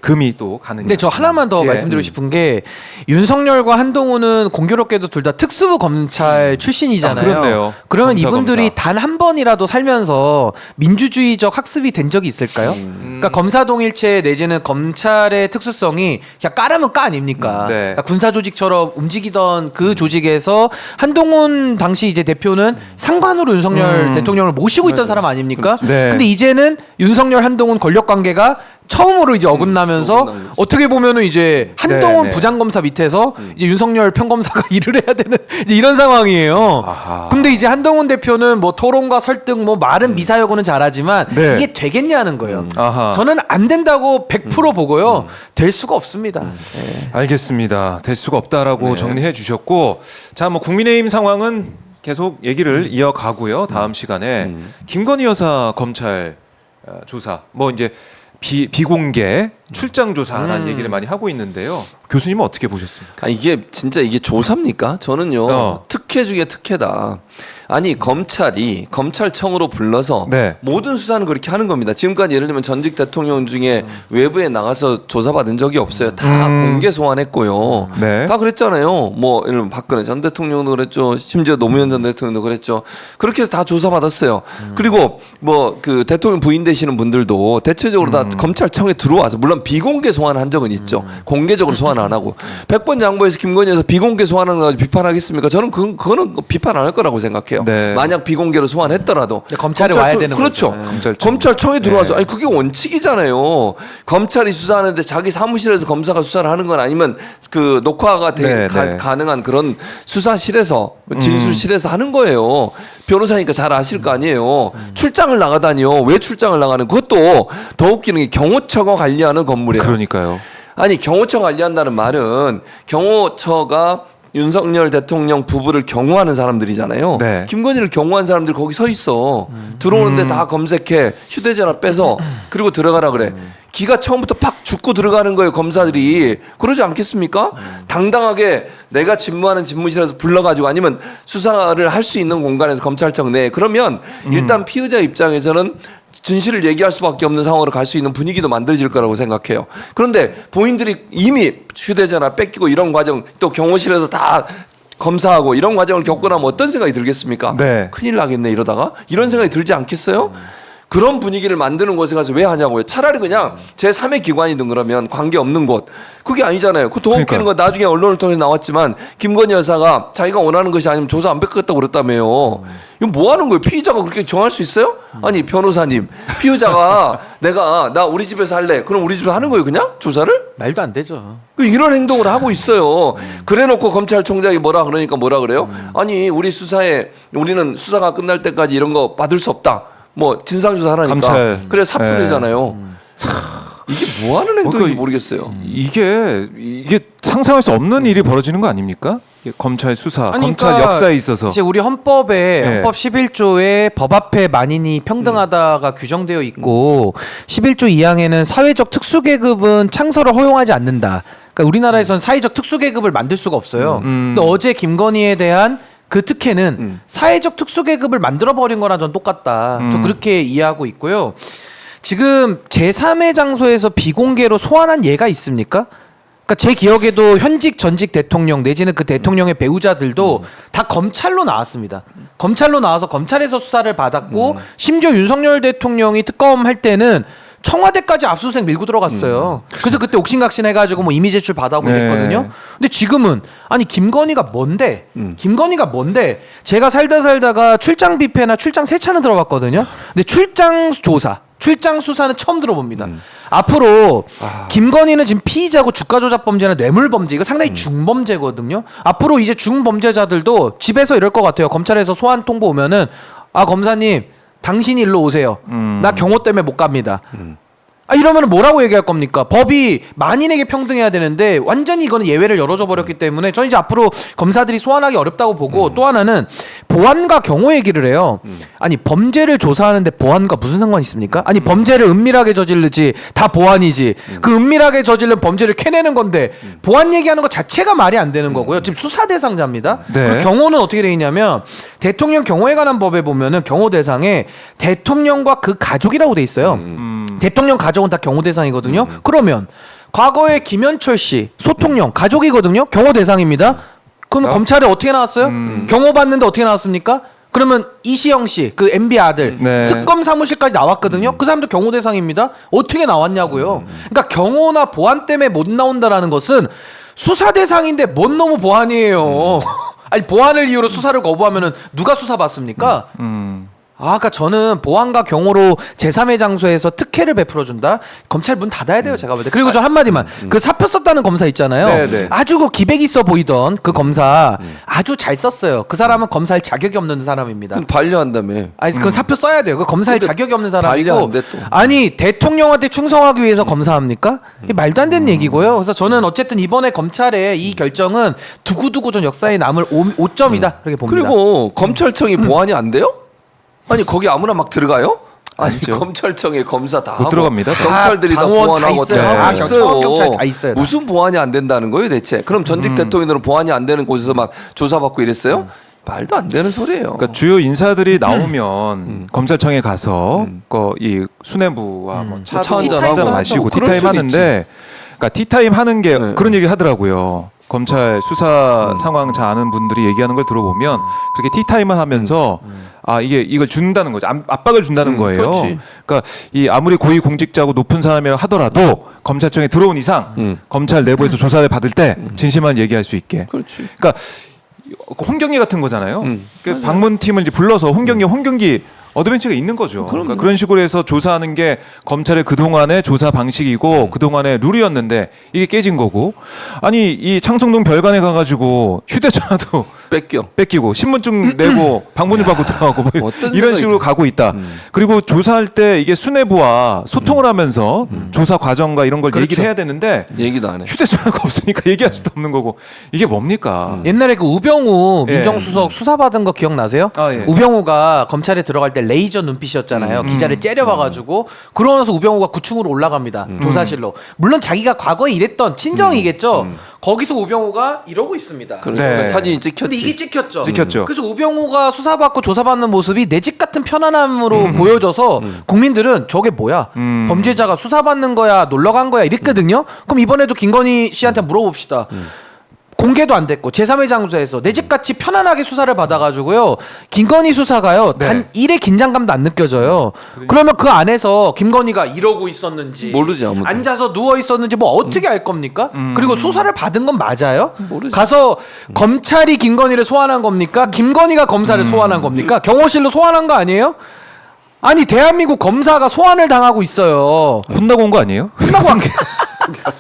금이 또 가느냐. 근데 저 하나만 더 예. 말씀드리고 싶은 게 윤석열과 한동훈은 공교롭게도 둘 다 특수부 검찰 출신이잖아요. 그렇네요. 그러면 검사, 이분들이 검사. 단 한 번이라도 살면서 민주주의적 학습이 된 적이 있을까요? 그러니까 검사동일체 내지는 검찰의 특수성이 그냥 까라면 까 아닙니까? 네. 그러니까 군사조직처럼 움직이던 그 조직에서 한동훈 당시 이제 대표는 상관으로 윤석열 대통령을 모시고 있던 사람 아닙니까? 네. 근데 이제는 윤석열 한동훈 권력 관계가 처음으로 이제 어긋나면서 어긋난 거죠. 어떻게 보면은 이제 한동훈 네. 부장검사 밑에서 이제 윤석열 평검사가 일을 해야 되는 이제 이런 상황이에요. 아하. 근데 이제 한동훈 대표는 뭐 토론과 설득 뭐 말은 미사여구는 잘하지만 네. 이게 되겠냐는 거예요. 아하. 저는 안 된다고 100% 보고요. 될 수가 없습니다. 예. 알겠습니다. 될 수가 없다라고 네. 정리해 주셨고, 자, 뭐 국민의힘 상황은 계속 얘기를 이어가고요. 다음 시간에 김건희 여사 검찰 조사, 뭐 이제 비공개 출장 조사라는 얘기를 많이 하고 있는데요. 교수님은 어떻게 보셨습니까? 아, 이게 진짜 이게 조사입니까? 저는요 특혜 중에 특혜다. 아니 검찰이 검찰청으로 불러서 네. 모든 수사는 그렇게 하는 겁니다. 지금까지 예를 들면 전직 대통령 중에 외부에 나가서 조사받은 적이 없어요. 다 공개 소환했고요. 네. 다 그랬잖아요. 뭐 예를 들면 박근혜 전 대통령도 그랬죠. 심지어 노무현 전 대통령도 그랬죠. 그렇게 해서 다 조사받았어요. 그리고 뭐 그 대통령 부인 되시는 분들도 대체적으로 다 검찰청에 들어와서 물론 비공개 소환한 적은 있죠. 공개적으로 소환 안 하고 100번 양보해서 김건희에서 비공개 소환하는 거 가지고 비판하겠습니까? 저는 그거는 비판 안 할 거라고 생각해요. 네. 만약 비공개로 소환했더라도 검찰에 와야 되는 그렇죠. 거죠. 검찰청에 들어와서 네. 아니 그게 원칙이잖아요. 검찰이 수사하는데 자기 사무실에서 검사가 수사를 하는 건 아니면 그 녹화가 네, 네. 가능한 그런 수사실에서 진술실에서 하는 거예요. 변호사니까 잘 아실 거 아니에요. 출장을 나가다니요. 왜 출장을 나가는? 그것도 더 웃기는 게 경호처가 관리하는 건물이에요. 그러니까요. 아니 경호처 관리한다는 말은 경호처가 윤석열 대통령 부부를 경호하는 사람들이잖아요. 네. 김건희를 경호한 사람들이 거기 서 있어. 들어오는데 다 검색해. 휴대전화 빼서 그리고 들어가라 그래. 기가 처음부터 팍 죽고 들어가는 거예요. 검사들이. 그러지 않겠습니까? 당당하게 내가 집무하는 집무실에서 불러가지고 아니면 수사를 할 수 있는 공간에서 검찰청 내에. 그러면 일단 피의자 입장에서는 진실을 얘기할 수밖에 없는 상황으로 갈 수 있는 분위기도 만들어질 거라고 생각해요. 그런데 본인들이 이미 휴대전화 뺏기고 이런 과정 또 경호실에서 다 검사하고 이런 과정을 겪고 나면 어떤 생각이 들겠습니까? 네. 큰일 나겠네 이러다가 이런 생각이 들지 않겠어요? 그런 분위기를 만드는 곳에 가서 왜 하냐고요. 차라리 그냥 제3의 기관이든 그러면 관계없는 곳. 그게 아니잖아요. 그 더 웃기는 건 나중에 언론을 통해서 나왔지만 김건희 여사가 자기가 원하는 것이 아니면 조사 안 뺏겠다고 그랬다며요. 이거 뭐 하는 거예요? 피의자가 그렇게 정할 수 있어요? 아니 변호사님 피의자가 나 우리 집에서 할래. 그럼 우리 집에서 하는 거예요 그냥? 조사를? 말도 안 되죠. 이런 행동을 하고 있어요. 그래놓고 검찰총장이 뭐라 그러니까 뭐라 그래요? 아니 우리는 수사가 끝날 때까지 이런 거 받을 수 없다. 뭐 진상조사 하라니까. 감찰. 그래 사표내잖아요. 이게 뭐 하는 행동인지 모르겠어요. 이게 상상할 수 없는 일이 벌어지는 거 아닙니까? 이게 검찰 수사, 아니, 검찰 그러니까 역사에 있어서. 이제 우리 헌법에 네. 헌법 11조에 법 앞에 만인이 평등하다가 규정되어 있고 11조 2항에는 사회적 특수계급은 창설을 허용하지 않는다. 그러니까 우리나라에선 사회적 특수계급을 만들 수가 없어요. 근데 어제 김건희에 대한 그 특혜는 사회적 특수계급을 만들어버린 거랑 전 똑같다. 저 그렇게 이해하고 있고요. 지금 제3의 장소에서 비공개로 소환한 예가 있습니까? 그러니까 제 기억에도 현직 전직 대통령 내지는 그 대통령의 배우자들도 다 검찰로 나왔습니다. 검찰로 나와서 검찰에서 수사를 받았고 심지어 윤석열 대통령이 특검 할 때는 청와대까지 압수수색 밀고 들어갔어요. 그래서 그때 옥신각신 해가지고 뭐 이미 제출 받아오고 네. 이랬거든요. 근데 지금은 아니 김건희가 뭔데? 김건희가 뭔데? 제가 살다가 출장 뷔페나 출장 세차는 들어봤거든요. 근데 출장 조사, 출장 수사는 처음 들어봅니다. 앞으로 김건희는 지금 피의자고 주가조작범죄나 뇌물범죄 이거 상당히 중범죄거든요. 앞으로 이제 중범죄자들도 집에서 이럴 것 같아요. 검찰에서 소환 통보 오면은 검사님 당신이 일로 오세요. 나 경호 때문에 못 갑니다. 이러면 뭐라고 얘기할 겁니까? 법이 만인에게 평등해야 되는데 완전히 이거는 예외를 열어줘 버렸기 때문에 저는 이제 앞으로 검사들이 소환하기 어렵다고 보고 또 하나는 보안과 경호 얘기를 해요. 아니 범죄를 조사하는데 보안과 무슨 상관이 있습니까? 아니 범죄를 은밀하게 저지르지 다 보안이지 그 은밀하게 저지른 범죄를 캐내는 건데 보안 얘기하는 것 자체가 말이 안 되는 거고요. 지금 수사 대상자입니다. 네. 그리고 경호는 어떻게 돼 있냐면 대통령 경호에 관한 법에 보면은 경호 대상에 대통령과 그 가족이라고 돼 있어요. 대통령 가족은 다 경호 대상이거든요. 그러면 과거에 김현철 씨 소통령 가족이거든요. 경호 대상입니다. 그럼 검찰에 어떻게 나왔어요? 경호 받는데 어떻게 나왔습니까? 그러면 이시영 씨, 그 MB 아들 네. 특검 사무실까지 나왔거든요. 그 사람도 경호 대상입니다. 어떻게 나왔냐고요. 그러니까 경호나 보안 때문에 못 나온다라는 것은 수사 대상인데 뭔 놈의 보안이에요. 아니 보안을 이유로 수사를 거부하면은 누가 수사 받습니까? 그러니까 저는 보안과 경호로 제3의 장소에서 특혜를 베풀어준다. 검찰 문 닫아야 돼요, 제가 볼 때. 그리고 저 한마디만. 그 사표 썼다는 검사 있잖아요. 네네. 아주 그 기백 있어 보이던 그 검사 아주 잘 썼어요. 그 사람은 검사할 자격이 없는 사람입니다. 그럼 반려한다며. 아니 그 사표 써야 돼요. 그 검사할 근데 자격이 없는 관리 사람이고. 안 돼, 또. 아니 대통령한테 충성하기 위해서 검사합니까? 이게 말도 안 되는 얘기고요. 그래서 저는 어쨌든 이번에 검찰의 이 결정은 두고두고 전 역사에 남을 5점이다 그렇게 봅니다. 그리고 검찰청이 보안이 안 돼요? 아니 거기 아무나 막 들어가요? 아니 아니죠. 검찰청에 검사 다 못 하고 들어갑니다. 다 경찰들이 다 방어원 다 보안하고 있어요. 다 네. 있어요. 경찰 다 있어요. 다. 무슨 보안이 안 된다는 거예요 대체? 그럼 전직 대통령들은 보안이 안 되는 곳에서 막 조사받고 이랬어요? 말도 안 되는 소리예요. 그러니까 주요 인사들이 나오면 검찰청에 가서 이 수뇌부와 뭐 차 차도 한잔 한잔 하고 마시고 그럴 티타임 수는 하는데 그러니까 티타임 하는 게 네. 그런 얘기 하더라고요. 검찰 수사 상황 잘 아는 분들이 얘기하는 걸 들어보면 그렇게 티타임을 하면서 이걸 준다는 거죠. 압박을 준다는 거예요. 그렇지. 그러니까 이 아무리 고위 공직자고 높은 사람이라 하더라도 검찰청에 들어온 이상 검찰 내부에서 조사를 받을 때 진실만 얘기할 수 있게. 그렇지. 그러니까 홍경기 같은 거잖아요. 그 방문팀을 이제 불러서 홍경기 어드벤처가 있는 거죠. 그러니까 그런 식으로 해서 조사하는 게 검찰의 그동안의 조사 방식이고 그동안의 룰이었는데 이게 깨진 거고. 아니 이 창성동 별관에 가가지고 휴대전화도 뺏기고 신분증 내고 방문을 받고 들어가고 뭐 어떤 이런 생각이 식으로 가고 있다. 그리고 조사할 때 이게 수뇌부와 소통을 하면서 조사 과정과 이런 걸 그렇죠. 얘기를 해야 되는데 얘기도 안 해. 휴대전화가 없으니까 얘기할 수도 없는 거고 이게 뭡니까? 옛날에 그 우병우 예. 민정수석 수사받은 거 기억나세요? 예. 우병우가 검찰에 들어갈 때 레이저 눈빛이었잖아요. 기자를 째려봐가지고 그러고 나서 우병우가 9층으로 올라갑니다. 조사실로. 물론 자기가 과거에 일했던 친정이겠죠. 거기서 우병우가 이러고 있습니다. 그러니까 네. 사진이 찍혔지. 근데 이게 찍혔죠. 찍혔죠. 그래서 우병우가 수사받고 조사받는 모습이 내 집 같은 편안함으로 보여져서 국민들은 저게 뭐야? 범죄자가 수사받는 거야, 놀러 간 거야 이랬거든요. 그럼 이번에도 김건희 씨한테 물어봅시다. 공개도 안 됐고 제3의 장소에서 내 집같이 편안하게 수사를 받아가지고요. 김건희 수사가요. 네. 단 1의 긴장감도 안 느껴져요. 그러면 그 안에서 김건희가 이러고 있었는지 모르지, 아무도. 앉아서 누워 있었는지 뭐 어떻게 알 겁니까? 그리고 수사를 받은 건 맞아요? 모르지. 가서 검찰이 김건희를 소환한 겁니까? 김건희가 검사를 소환한 겁니까? 경호실로 소환한 거 아니에요? 아니 대한민국 검사가 소환을 당하고 있어요. 혼나고 온 거 아니에요? 혼나고 한 게.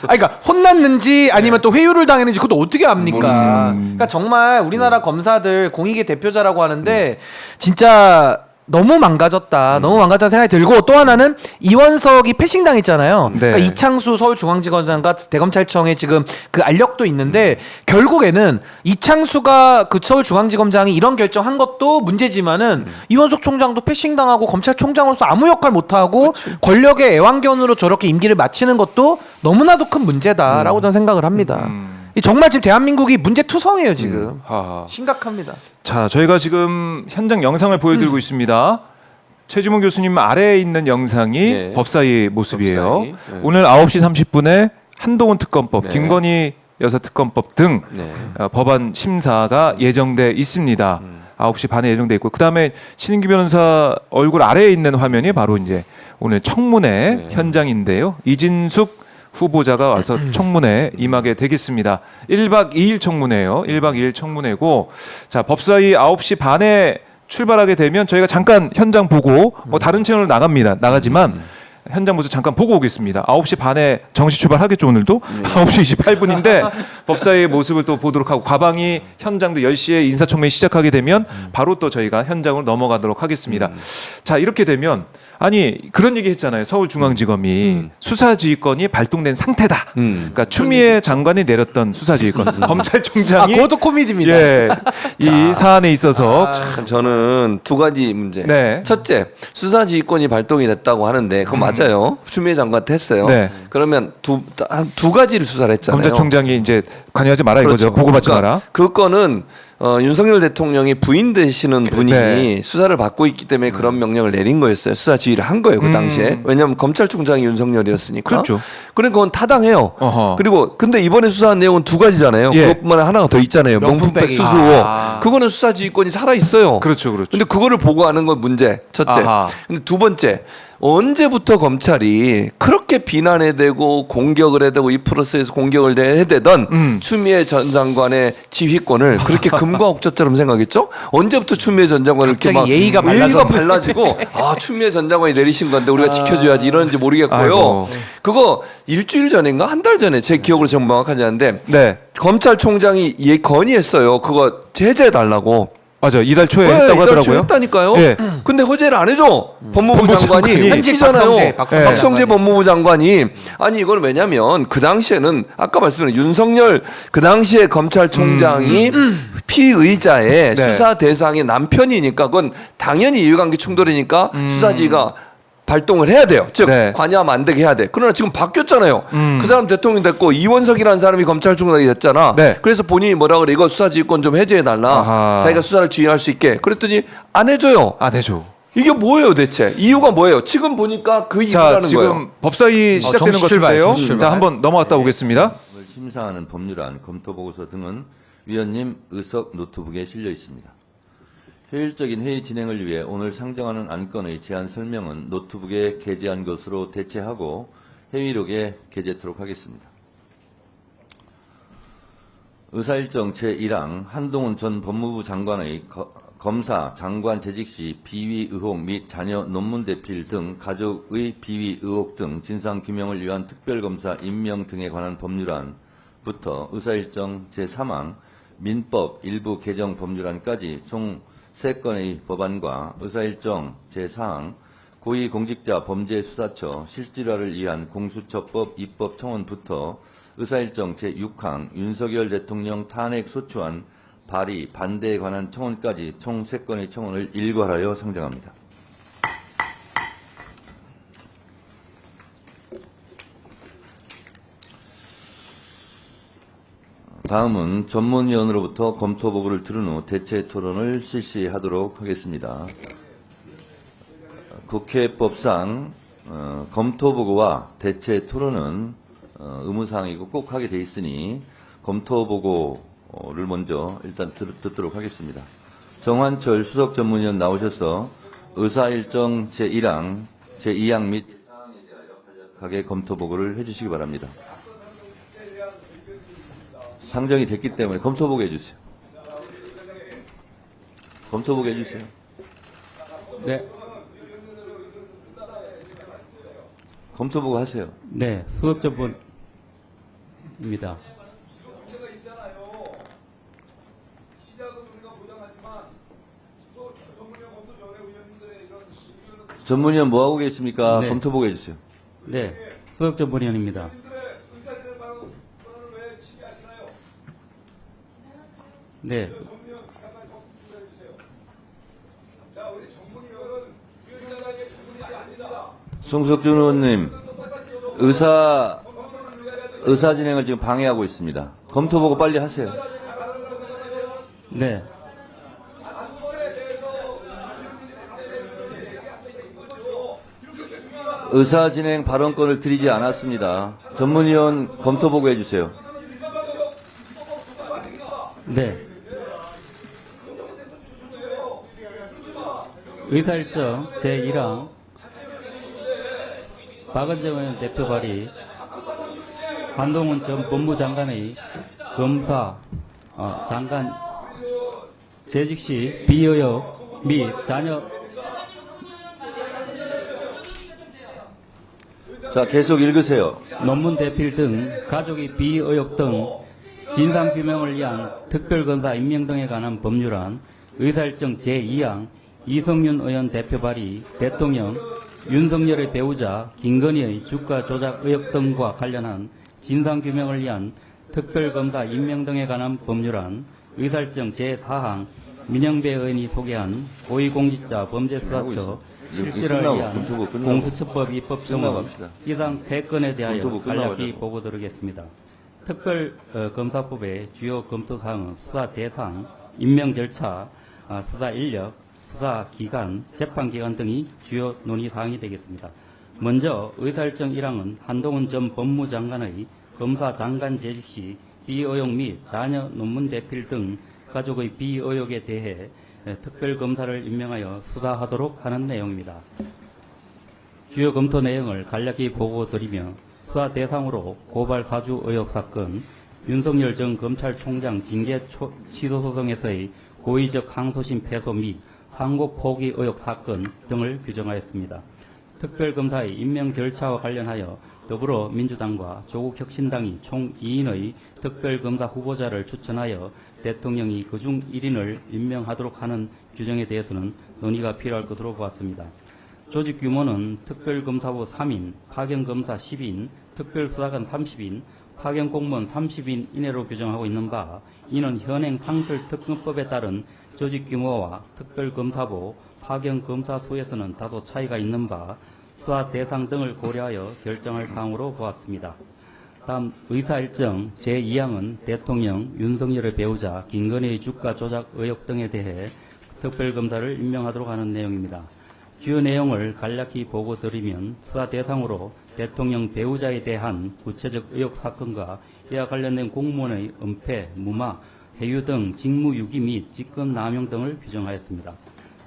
그러니까 혼났는지 아니면 또 회유를 당했는지 그것도 어떻게 압니까? 그러니까 정말 우리나라 검사들 공익의 대표자라고 하는데 진짜 너무 망가졌다. 너무 망가졌다 생각이 들고 또 하나는 이원석이 패싱 당했잖아요. 네. 그러니까 이창수 서울중앙지검장과 대검찰청에 지금 그 알력도 있는데 결국에는 이창수가 그 서울중앙지검장이 이런 결정한 것도 문제지만은 이원석 총장도 패싱 당하고 검찰총장으로서 아무 역할 못 하고 권력의 애완견으로 저렇게 임기를 마치는 것도 너무나도 큰 문제다라고 저는 생각을 합니다. 이 정말 지금 대한민국이 문제투성이에요 지금. 하하. 심각합니다. 자, 저희가 지금 현장 영상을 보여드리고 있습니다. 최주문 교수님 아래에 있는 영상이 네. 법사위 모습이에요. 법사위. 네. 오늘 9시 30분에 한동훈 특검법, 네. 김건희 여사 특검법 등 네. 법안 심사가 예정돼 있습니다. 9시 반에 예정돼 있고 그다음에 신인기 변호사 얼굴 아래에 있는 화면이 바로 이제 오늘 청문회 네. 현장인데요. 이진숙 후보자가 와서 청문회에 임하게 되겠습니다. 1박 2일 청문회예요. 1박 2일 청문회고 자, 법사위 9시 반에 출발하게 되면 저희가 잠깐 현장 보고 다른 채널로 나가지만 현장 모습 잠깐 보고 오겠습니다. 9시 반에 정시 출발하겠죠 오늘도? 9시 28분인데 법사위의 모습을 또 보도록 하고 과방위 현장도 10시에 인사청문회 시작하게 되면 바로 또 저희가 현장으로 넘어가도록 하겠습니다. 자, 이렇게 되면 아니 그런 얘기 했잖아요. 서울중앙지검이 수사지휘권이 발동된 상태다. 그러니까 추미애 장관이 내렸던 수사지휘권 검찰총장이 그것도 코미디입니다. 예, 이 사안에 있어서 저는 두 가지 문제. 네. 첫째, 수사지휘권이 발동이 됐다고 하는데 그건 맞아요. 추미애 장관한테 했어요. 네. 그러면 두 가지를 수사를 했잖아요. 검찰총장이 이제 관여하지 마라 이거죠. 보고받지 마라. 그 건은 윤석열 대통령이 부인 되시는 분이 네. 수사를 받고 있기 때문에 그런 명령을 내린 거였어요. 수사 지휘를 한 거예요. 그 당시에. 왜냐하면 검찰총장이 윤석열이었으니까. 그렇죠. 그러니까 그건 타당해요. 어허. 그리고 근데 이번에 수사한 내용은 두 가지잖아요. 예. 그것뿐만 아니라 하나가 더 있잖아요. 명품백 명품백이. 수수 의혹. 그거는 수사 지휘권이 살아 있어요. 그렇죠, 그렇죠. 근데 그거를 보고하는 건 문제. 첫째. 아하. 근데 두 번째, 언제부터 검찰이 그렇게 비난해야 되고 공격을 해야 되고 이 프로세스에서 공격을 해야 되던 추미애 전 장관의 지휘권을 그렇게 금과 옥조처럼 생각했죠? 언제부터 추미애 전 장관을 이렇게 갑자기 막 예의가 발라지고 아 추미애 전 장관이 내리신 건데 우리가 지켜줘야지 이러는지 모르겠고요. 아이고. 그거 일주일 전인가 한 달 전에 제 기억으로 좀 명확하지 않은데 네. 검찰총장이 건의했어요. 그거 제재해 달라고. 맞아요. 이달 초에 네, 했다고 이달 초에 하더라고요. 했다니까요. 예. 근데 허재를 안 해줘. 법무부 장관이 장관이. 현직이잖아요. 박성재 박성재 법무부 장관이 아니 이걸 왜냐면 그 당시에는 아까 말씀드린 윤석열 그 당시에 검찰총장이 피의자의 네. 수사 대상의 남편이니까 그건 당연히 이해관계 충돌이니까 수사지가 발동을 해야 돼요. 즉 네. 관여하면 안 되게 해야 돼. 그러나 지금 바뀌었잖아요. 그 사람 대통령 됐고 이원석이라는 사람이 검찰총장이 됐잖아. 네. 그래서 본인이 뭐라 그래 이거 수사지휘권 좀 해제해 달라. 아하. 자기가 수사를 지휘할 수 있게. 그랬더니 안 해줘요. 안 해줘. 이게 뭐예요 대체? 이유가 뭐예요? 지금 보니까 그 자, 이유라는 지금 거예요. 법사위 시작되는 것 정치 출발, 같은데요. 정치 출발. 자, 한번 넘어갔다 오겠습니다. 을 심사하는 법률안, 검토보고서 등은 위원님 의석 노트북에 실려 있습니다. 효율적인 회의 진행을 위해 오늘 상정하는 안건의 제안 설명은 노트북에 게재한 것으로 대체하고 회의록에 게재토록 하겠습니다. 의사일정 제1항 한동훈 전 법무부 장관의 검사, 장관 재직 시 비위 의혹 및 자녀 논문 대필 등 가족의 비위 의혹 등 진상규명을 위한 특별검사 임명 등에 관한 법률안부터 의사일정 제3항 민법 일부 개정 법률안까지 총 3건의 법안과 의사일정 제4항 고위공직자 범죄수사처 실질화를 위한 공수처법 입법 청원부터 의사일정 제6항 윤석열 대통령 탄핵 소추안 발의 반대에 관한 청원까지 총 3건의 청원을 일괄하여 상정합니다. 다음은 전문위원으로부터 검토보고를 들은 후 대체 토론을 실시하도록 하겠습니다. 국회법상 검토보고와 대체 토론은 의무사항이고 꼭 하게 돼 있으니 검토보고를 먼저 일단 듣도록 하겠습니다. 정환철 수석 전문위원 나오셔서 의사일정 제1항, 제2항 및 제4항에 대하여 간략하게 검토보고를 해주시기 바랍니다. 상정이 됐기 때문에 검토보고 해주세요. 검토보고 해주세요. 네, 검토보고 하세요. 네, 수석전문입니다. 전문위원 뭐 하고 계십니까? 네. 검토보고 해주세요. 네, 수석전문위원입니다. 네, 송석준 의원님, 의사 진행을 지금 방해하고 있습니다. 검토보고 빨리 하세요. 네, 의사 진행 발언권을 드리지 않았습니다. 전문위원 검토보고 해주세요. 네. 의사일정 제1항 박은정 의원 대표 발의 한동훈 전 법무장관의 검사 장관 재직 시 비의혹 및 자녀 자, 계속 읽으세요. 논문 대필 등 가족의 비의혹 등 진상규명을 위한 특별검사 임명 등에 관한 법률안 의사일정 제2항 이성윤 의원 대표 발의 대통령 윤석열의 배우자 김건희의 주가 조작 의혹 등과 관련한 진상규명을 위한 특별검사 임명 등에 관한 법률안 의사일정 제4항 민영배 의원이 소개한 고위공직자 범죄수사처 실시를 끝나고, 위한 검토부 끝나고. 공수처법 입법 청원 끝나갑시다. 이상 3건에 대하여 검토부 끝나고 간략히 하자고. 보고드리겠습니다. 특별검사법의 주요 검토사항은 수사 대상, 임명 절차, 수사 인력, 수사 기간, 재판 기간 등이 주요 논의사항이 되겠습니다. 먼저 의사일정 1항은 한동훈 전 법무장관의 검사 장관 재직 시 비의혹 및 자녀 논문 대필 등 가족의 비의혹에 대해 특별검사를 임명하여 수사하도록 하는 내용입니다. 주요 검토 내용을 간략히 보고드리며 수사 대상으로 고발 사주 의혹 사건, 윤석열 전 검찰총장 징계 취소 소송에서의 고의적 항소심 패소 및 상고 포기 의혹 사건 등을 규정하였습니다. 특별검사의 임명 절차와 관련하여 더불어민주당과 조국혁신당이 총 2인의 특별검사 후보자를 추천하여 대통령이 그중 1인을 임명하도록 하는 규정에 대해서는 논의가 필요할 것으로 보았습니다. 조직 규모는 특별검사부 3인, 파견검사 10인, 특별수사관 30인, 파견공무원 30인 이내로 규정하고 있는 바, 이는 현행 상설특검법에 따른 조직 규모와 특별검사부, 파견검사 수에서는 다소 차이가 있는 바, 수사 대상 등을 고려하여 결정할 사항으로 보았습니다. 다음 의사일정 제2항은 대통령 윤석열의 배우자 김건희의 주가 조작 의혹 등에 대해 특별검사를 임명하도록 하는 내용입니다. 주요 내용을 간략히 보고드리면 수사 대상으로 대통령 배우자에 대한 구체적 의혹 사건과 이와 관련된 공무원의 은폐, 무마, 해유 등 직무유기 및 직권 남용 등을 규정하였습니다.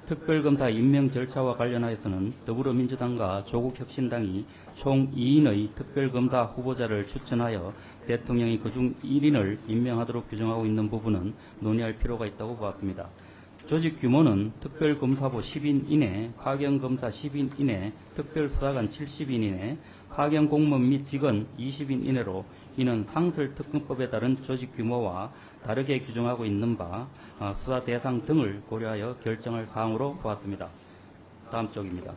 특별검사 임명 절차와 관련하여서는 더불어민주당과 조국혁신당이 총 2인의 특별검사 후보자를 추천하여 대통령이 그중 1인을 임명하도록 규정하고 있는 부분은 논의할 필요가 있다고 보았습니다. 조직 규모는 특별검사부 10인 이내, 파견검사 10인 이내, 특별수사관 70인 이내, 파견공무원 및 직원 20인 이내로 이는 상설특검법에 따른 조직 규모와 다르게 규정하고 있는 바 수사 대상 등을 고려하여 결정할 사항으로 보았습니다. 다음 쪽입니다.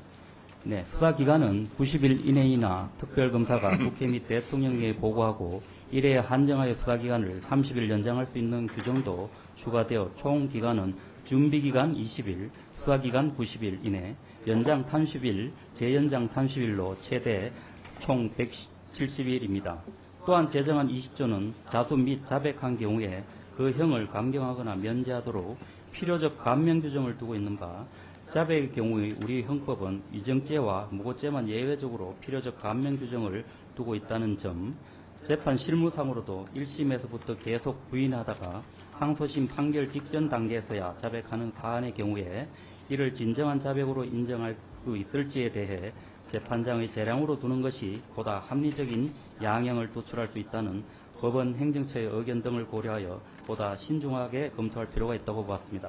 네, 수사 기간은 90일 이내이나 특별검사가 국회 및 대통령에게 보고하고 이래에 한정하여 수사 기간을 30일 연장할 수 있는 규정도 추가되어 총 기간은 준비기간 20일, 수사기간 90일 이내, 연장 30일, 재연장 30일로 최대 총 170일입니다. 또한 제정한 20조는 자수 및 자백한 경우에 그 형을 감경하거나 면제하도록 필요적 감면 규정을 두고 있는 바, 자백의 경우에 우리 형법은 위정죄와 무고죄만 예외적으로 필요적 감면 규정을 두고 있다는 점, 재판 실무상으로도 1심에서부터 계속 부인하다가 항소심 판결 직전 단계에서야 자백하는 사안의 경우에 이를 진정한 자백으로 인정할 수 있을지에 대해 재판장의 재량으로 두는 것이 보다 합리적인 양형을 도출할 수 있다는 법원 행정처의 의견 등을 고려하여 보다 신중하게 검토할 필요가 있다고 보았습니다.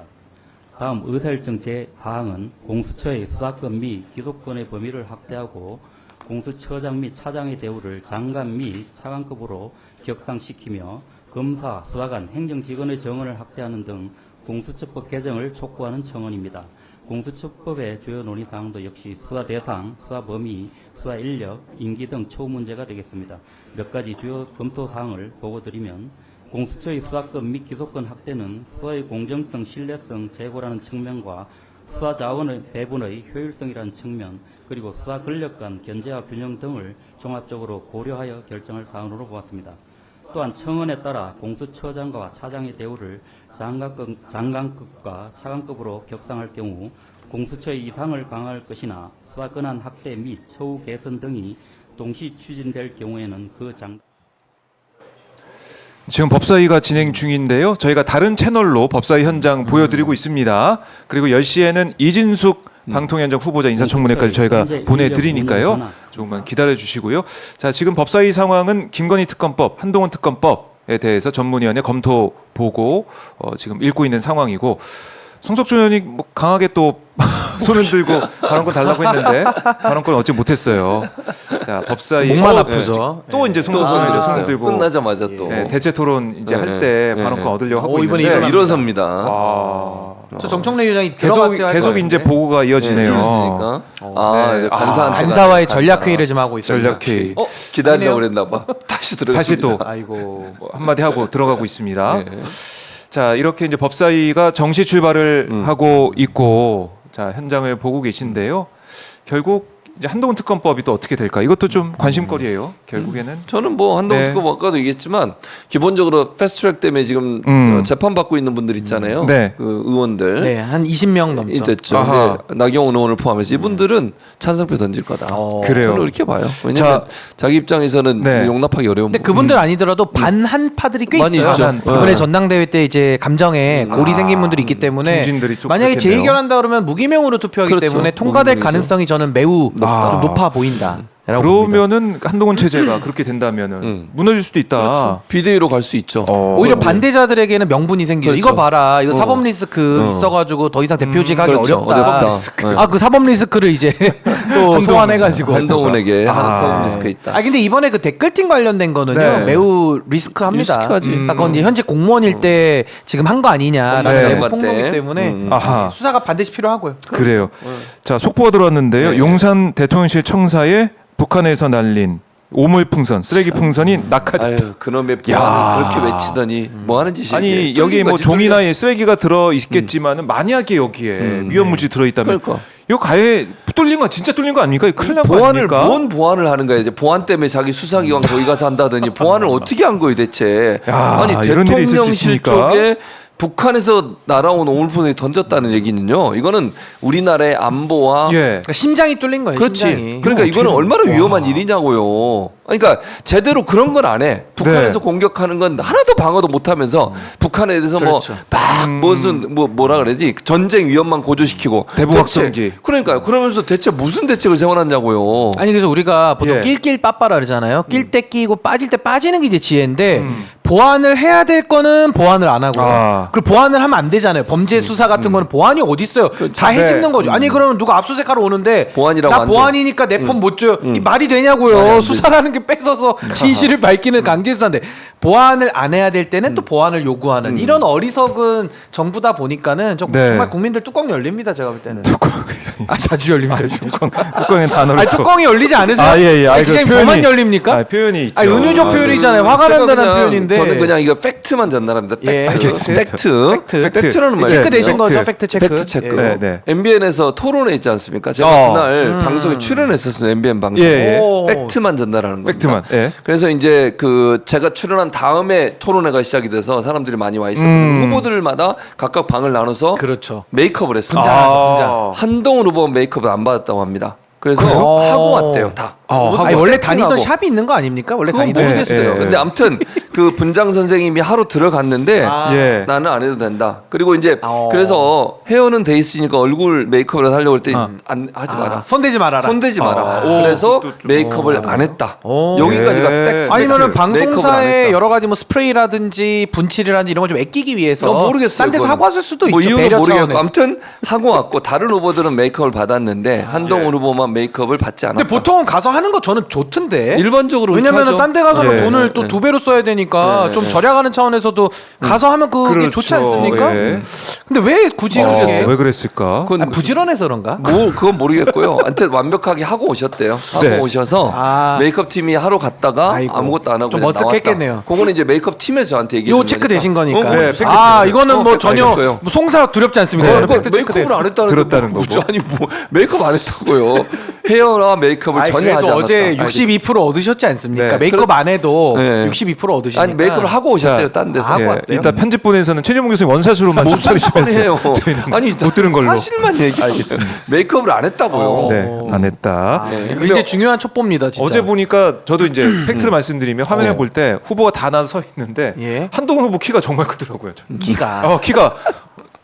다음 의사일정 제4항은 공수처의 수사권 및 기소권의 범위를 확대하고 공수처장 및 차장의 대우를 장관 및 차관급으로 격상시키며 검사, 수사관, 행정직원의 정원을 확대하는 등 공수처법 개정을 촉구하는 청원입니다. 공수처법의 주요 논의사항도 역시 수사 대상, 수사 범위, 수사 인력, 임기 등 처우 문제가 되겠습니다. 몇 가지 주요 검토사항을 보고드리면 공수처의 수사권 및 기소권 확대는 수사의 공정성, 신뢰성 제고라는 측면과 수사 자원의 배분의 효율성이라는 측면, 그리고 수사 권력 간 견제와 균형 등을 종합적으로 고려하여 결정할 사항으로 보았습니다. 또한 청원에 따라 공수처장과 차장의 대우를 장관급과 차관급으로 격상할 경우 공수처의 이상을 강화할 것이나 수사 권한 확대 및 처우 개선 등이 동시 추진될 경우에는 그 지금 법사위가 진행 중인데요. 저희가 다른 채널로 법사위 현장 보여드리고 있습니다. 그리고 10시에는 이진숙 방통위원장 후보자 인사청문회까지 저희가 보내드리니까요. 조금만 기다려 주시고요. 자, 지금 법사위 상황은 김건희 특검법, 한동훈 특검법에 대해서 전문위원회 검토 보고 지금 읽고 있는 상황이고, 송석준 의원이 뭐 강하게 또 손을 들고 발언권 달라고 했는데 발언권 얻지 못했어요. 자, 법사위 목만 아프죠. 또 이제 송석준 의원이 손을 들고 끝나자마자 또 대체 토론 이제 할 때 발언권 얻으려고 하고 이번에 있는데 일어섭니다. 저 정청래 위원장이 들어갔어야 할 계속 것 이제 같은데. 보고가 이어지네요. 그러니까 네. 간사와의 전략 회의를 좀 하고 있어요. 전략 회의. 기다리려고 그랬나 봐. 다시 들어. 다시 또 아이고. 한마디 하고 들어가고 있습니다. 네. 자, 이렇게 이제 법사위가 정시 출발을 하고 있고, 자, 현장을 보고 계신데요. 결국 이제 한동훈 특검법이 또 어떻게 될까? 이것도 좀 관심거리예요. 결국에는. 저는 뭐 한동훈 네. 특검 아까도 얘기했지만 기본적으로 패스트트랙 때문에 지금 재판 받고 있는 분들 있잖아요. 네. 그 의원들. 네, 한 20명 넘죠. 이 됐죠. 아하. 근데 나경원 의원을 포함해서 이분들은 찬성표 던질 거다. 그래요. 저는 이렇게 봐요. 왜냐하면 자기 입장에서는 네. 용납하기 어려운. 근데 그분들 아니더라도 반한파들이 꽤 많이 있어요. 있죠. 이번에 전당대회 때 이제 감정에 골이 생긴 분들이 있기 때문에 중진들이 좀 만약에 그렇겠네요. 재의결한다 그러면 무기명으로 투표하기 그렇죠. 때문에 통과될 무기명이죠. 가능성이 저는 매우 높다고 좀 높아 보인다. 라고 봅니다. 그러면은 한동훈 체제가 그렇게 된다면은 무너질 수도 있다. 그렇죠. 비대위로 갈 수 있죠. 오히려 반대자들에게는 명분이 생기죠. 그렇죠. 이거 봐라, 이거 사법 리스크 있어가지고 더 이상 대표직 하기 그렇죠. 어렵다. 어렵다. 아, 그 사법 리스크를 이제 또 소환해가지고. 한동훈에게 사법 리스크 있다. 아 근데 이번에 그 댓글팀 관련된 거는요 네. 매우 리스크합니다. 리스크하지. 아, 그건 이제 현재 공무원일 때 지금 한 거 아니냐라는 네. 내부 폭로기 때문에 아하. 수사가 반드시 필요하고요. 그래요. 자, 속보가 들어왔는데요. 네. 용산 대통령실 청사에 북한에서 날린 오물풍선, 쓰레기 풍선이 낙하됐다. 아유, 그놈의 야. 보안을 그렇게 외치더니 뭐 하는 짓이야? 아니 이게? 여기 뭐 거지, 종이나 이 쓰레기가 들어 있겠지만은 만약에 여기에 위험물질 들어 있다면 그러니까. 이거 가해 뚫린 거 진짜 뚫린 거 아닙니까? 이거 큰일 난거 보안을 아닙니까? 뭔 보안을 하는 거야? 이제 보안 때문에 자기 수사기관 거기 가서 한다더니 보안을 어떻게 한 거예요 대체? 야, 아니 이런 일이 있을 수 대통령실 있으니까. 쪽에 북한에서 날아온 오물fun을 던졌다는 얘기는요. 이거는 우리나라의 안보와 예. 그러니까 심장이 뚫린 거예요. 그렇지. 심장이. 그러니까 이거는 얼마나 위험한 일이냐고요. 그러니까 제대로 그런 건 안 해. 북한에서 네. 공격하는 건 하나도 방어도 못하면서 북한에 대해서 그렇죠. 뭐막 무슨 뭐라 그러지 전쟁 위험만 고조시키고 대북 확성기. 대체- 그러니까요. 그러면서 대체 무슨 대책을 세워놨냐고요. 아니 그래서 우리가 보통 예. 낄낄 빠빠라 그러잖아요. 낄 때 끼고 빠질 때 빠지는 게 이제 지혜인데 보안을 해야 될 거는 보안을 안 하고 아. 그리고 보안을 하면 안 되잖아요. 범죄 수사 같은 거는 보안이 어디 있어요? 다 해집는 네. 거죠. 아니 그러면 누가 압수수색하러 오는데 보안이라고 나 안 돼. 보안이니까 내 폰 못 줘요. 이 말이 말이 되냐고요. 안 수사라는 게 뺏어서 진실을 밝히는 강제 수사인데 보안을 안 해야 될 때는 또 보안을 요구하는 이런 어리석은 정부다 보니까는 네. 정말 국민들 뚜껑 열립니다. 제가 볼 때는. 아 자주 열립니다. 뚜껑에 단어를 아니 뚜껑이 열리지 않으세요? 아, 예, 예. 아니, 아니, 그 기자님 표현이- 저만 열립니까? 아, 표현이 있죠. 아니, 은유적 표현이잖아요. 화가 제가 난다는 그냥 표현인데. 저는 그냥 이거 팩트만 전달합니다. 예, 팩트. 알겠습니다. 팩트. 팩트. 팩트라는 말이 체크 네, 되신 거죠? 팩트. 팩트 체크. 팩트 체크. 네, 네. MBN에서 토론회 있지 않습니까? 제가 그날 방송에 출연했었어요. MBN 방송. 예, 예. 오. 팩트만 전달하는 겁니다. 팩트만, 예. 그래서 이제 그 제가 출연한 다음에 토론회가 시작이 돼서 사람들이 많이 와 있었거든요. 후보들마다 각각 방을 나눠서 그렇죠. 메이크업을 했습니다. 아. 한동훈 후보 메이크업을 안 받았다고 합니다. 그래서 그래요? 하고 왔대요, 다. 아니, 원래 다니던 세팅하고. 샵이 있는 거 아닙니까? 원래 그건 다니던 모르겠어요. 예, 예. 근데 아무튼 그 분장 선생님이 하러 들어갔는데 예. 나는 안 해도 된다. 그리고 이제 어. 그래서 헤어는 돼 있으니까 얼굴 메이크업을 하려고 했더니 안 하지 마라. 손대지 말아라. 손대지 마라. 오, 그래서 그것도 좀- 메이크업을 안 했다. 오. 여기까지가 예. 팩트. 아니면은 메이크업을 안 방송사에 했다. 여러 가지 뭐 스프레이라든지 분칠이라든지 이런 걸 좀 아끼기 위해서 전 모르겠어요. 딴 데서 그거는. 하고 왔을 수도 뭐 있죠. 이유는 배려 모르겠고 차원에서. 아무튼 하고 왔고 다른 후보들은 메이크업을 받았는데 한동훈 후보만 메이크업을 받지 않았다. 근데 보통은 가서 하는 거 저는 좋던데. 일반적으로 왜냐면은 딴 데 가서는 예. 돈을 또 두 배로 써야 되니까 좀 절약하는 차원에서도 가서 하면 그게 그렇죠. 좋지 않습니까? 예. 근데 왜 굳이 그렇게 왜 그랬을까? 그건 아, 부지런해서 그런가? 뭐 그건 모르겠고요. 하여튼 완벽하게 하고 오셨대요. 하고 네. 오셔서 아. 메이크업 팀이 하러 갔다가 아이고. 아무것도 안 하고 좀 그냥 머쓱했겠네요. 나왔다. 그거는 이제 메이크업 팀에서 저한테 얘기해 요 체크 되신 거니까. 네, 팩트 아 체크. 이거는 뭐 팩트 전혀 하셨어요. 뭐 송사 두렵지 않습니다. 이거는 팩트 체크 메이크업을 안 했다는 들었다는 거. 거고. 아니 뭐 메이크업 안 했다고요. 헤어나 메이크업을 전혀 하지 그래도 않았다. 어제 62% 얻으셨지 않습니까? 네. 메이크업 안 해도 네. 62% 얻으시니까. 아니 메이크업을 하고 오셨대요. 자, 딴 데서. 하고 예, 왔대요? 이따 편집본에서는 최재봉 교수님 원샷으로만 무슨 좀 처리해주세요. 소리예요? 저희는 아니 못 들은 걸로. 사실만 얘기하겠습니다. 메이크업을 안 했다고요. 네, 안 했다. 네. 이제 중요한 첩보입니다, 진짜. 어제 보니까 저도 이제 팩트를 말씀드리면 화면에 볼 때 후보가 다 나서 서 있는데 예. 한동훈 후보 키가 정말 크더라고요. 키가. 키가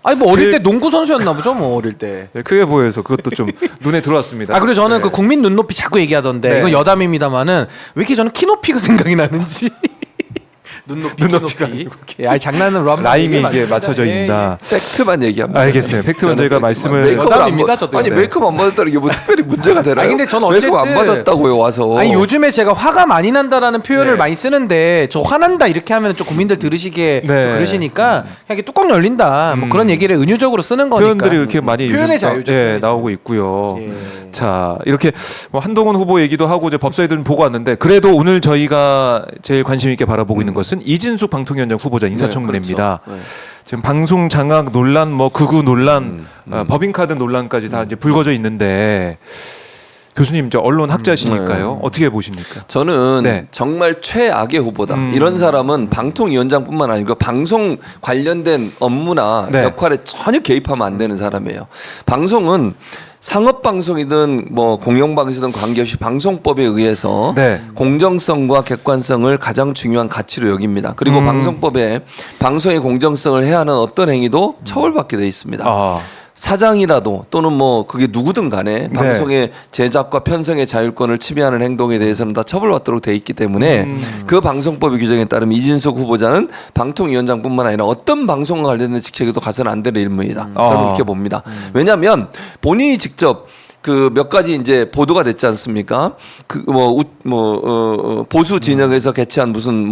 아니 뭐 어릴 제일- 때 농구 선수였나 보죠, 뭐 어릴 때. 네, 크게 보여서 그것도 좀 눈에 들어왔습니다. 아 그리고 저는 네. 그 국민 눈높이 자꾸 얘기하던데 네. 이건 여담입니다만은 왜 이렇게 저는 키 높이가 생각이 나는지. 눈높이, 눈높이가 키 높이. 아니고 예, 아니 장난으로 하면 라임이 이게 맞습니다. 맞춰져 예, 있다. 팩트만 얘기합니다. 알겠어요. 팩트만 저희가 저는 말씀을 메이크업을 여담입니다, 안 저도. 아니 네. 메이크업 안 받았다는 게 뭐 특별히 문제가 되나요? 아니, 근데 저는 메이크업 안 어쨌든- 받았다고요 와서. 아니 요즘에 제가 화가 많이 난다라는 표현을 네. 많이 쓰는데 저 화난다 이렇게 하면 좀 국민들 들으시기에 좀 네. 그러시니까 그냥 이렇게 뚜껑 열린다 뭐 그런 얘기를 은유적으로 쓰는 거니까. 표현들이 이렇게 많이 표현의 요즘 자유죠. 예, 표현의 나오고 있고요. 예. 자, 이렇게 뭐 한동훈 후보 얘기도 하고 이제 법사위들은 보고 왔는데 그래도 오늘 저희가 제일 관심 있게 바라보고 있는 것은 이진숙 방통위원장 후보자 인사청문회입니다. 그렇죠. 네. 지금 방송 장악 논란, 뭐 극우 논란, 법인카드 논란까지 다 이제 불거져 있는데 교수님 이제 언론 학자시니까요. 어떻게 보십니까? 저는 네. 정말 최악의 후보다. 이런 사람은 방통위원장뿐만 아니고 방송 관련된 업무나 네. 역할에 전혀 개입하면 안 되는 사람이에요. 방송은 상업 방송이든 뭐 공영 방송이든 관계없이 방송법에 의해서 네. 공정성과 객관성을 가장 중요한 가치로 여깁니다. 그리고 방송법에 방송의 공정성을 해야 하는 어떤 행위도 처벌받게 돼 있습니다. 아, 사장이라도 또는 뭐 그게 누구든 간에 방송의 제작과 편성의 자율권을 침해하는 행동에 대해서는 다 처벌받도록 돼 있기 때문에 그 방송법의 규정에 따르면 이진숙 후보자는 방통위원장뿐만 아니라 어떤 방송과 관련된 직책에도 가서는 안 되는 인물이다. 저는 이렇게 봅니다. 왜냐하면 본인이 직접 그 몇 가지 이제 보도가 됐지 않습니까? 그 보수 진영에서 개최한 무슨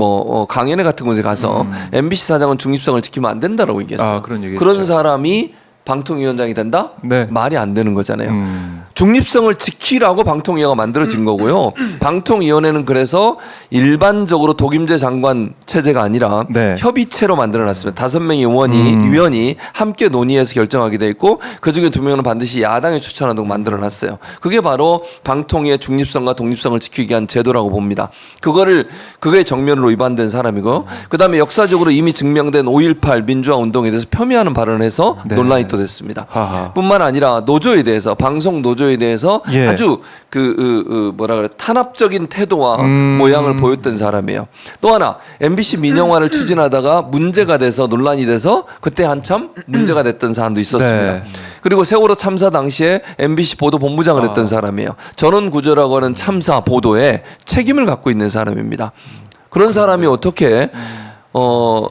강연회 같은 곳에 가서 MBC 사장은 중립성을 지키면 안 된다라고 얘기했어요. 그런 얘기 그런 했죠. 사람이 방통위원장이 된다? 네. 말이 안 되는 거잖아요. 중립성을 지키라고 방통위가 만들어진 거고요. 방통위원회는 그래서 일반적으로 독임제 장관 체제가 아니라 네. 협의체로 만들어놨습니다. 5명의 위원이 함께 논의해서 결정하게 돼 있고 그중에 2명은 반드시 야당이 추천하도록 만들어놨어요. 그게 바로 방통위의 중립성과 독립성을 지키기 위한 제도라고 봅니다. 그거에 정면으로 위반된 사람이고 그다음에 역사적으로 이미 증명된 5.18 민주화 운동에 대해서 폄훼하는 발언을 해서 네. 논란이 또 됐습니다. 하하. 뿐만 아니라 노조에 대해서 방송 노조에 대해서 예. 아주 탄압적인 태도와 모양을 보였던 사람이에요. 또 하나 MBC 민영화를 추진하다가 문제가 돼서 논란이 돼서 그때 한참 문제가 됐던 사안도 있었습니다. 네. 그리고 세월호 참사 당시에 MBC 보도본부장을 했던 사람이에요. 전원 구조라고 하는 참사 보도에 책임을 갖고 있는 사람입니다. 그런 사람이 어떻게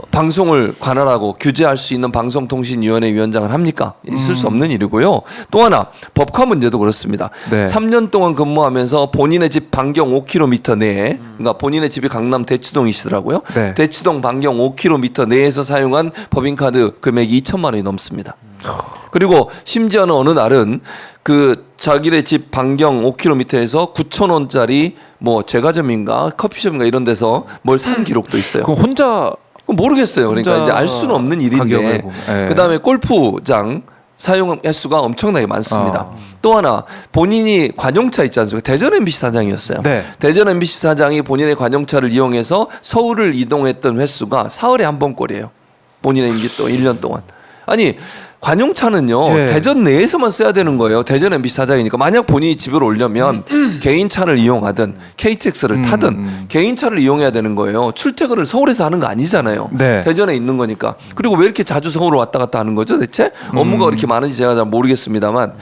방송을 관할하고 규제할 수 있는 방송통신위원회 위원장을 합니까? 있을 수 없는 일이고요. 또 하나 법화 문제도 그렇습니다. 네. 3년 동안 근무하면서 본인의 집 반경 5km 내에 그러니까 본인의 집이 강남 대치동이시더라고요. 네. 대치동 반경 5km 내에서 사용한 법인카드 금액이 2천만 원이 넘습니다. 그리고 심지어는 어느 날은 그 자기네 집 반경 5km에서 9천 원짜리 뭐 제과점인가 커피숍인가 이런 데서 뭘 산 기록도 있어요. 그럼 혼자 그럼 모르겠어요. 그러니까 혼자 이제 알 수는 없는 가격을 일인데 보면. 예. 그다음에 골프장 사용 횟수가 엄청나게 많습니다. 또 하나 본인이 관용차 있지 않습니까? 대전 MBC 사장이었어요. 네. 대전 MBC 사장이 본인의 관용차를 이용해서 서울을 이동했던 횟수가 사흘에 한 번꼴이에요. 본인의 임기 또 1년 동안. 아니 관용차는요 예. 대전 내에서만 써야 되는 거예요. 대전 MBC 사장이니까 만약 본인이 집을 오려면 개인 차를 이용하든 KTX를 타든 개인 차를 이용해야 되는 거예요. 출퇴근을 서울에서 하는 거 아니잖아요. 네. 대전에 있는 거니까. 그리고 왜 이렇게 자주 서울을 왔다 갔다 하는 거죠 대체? 업무가 그렇게 많은지 제가 잘 모르겠습니다만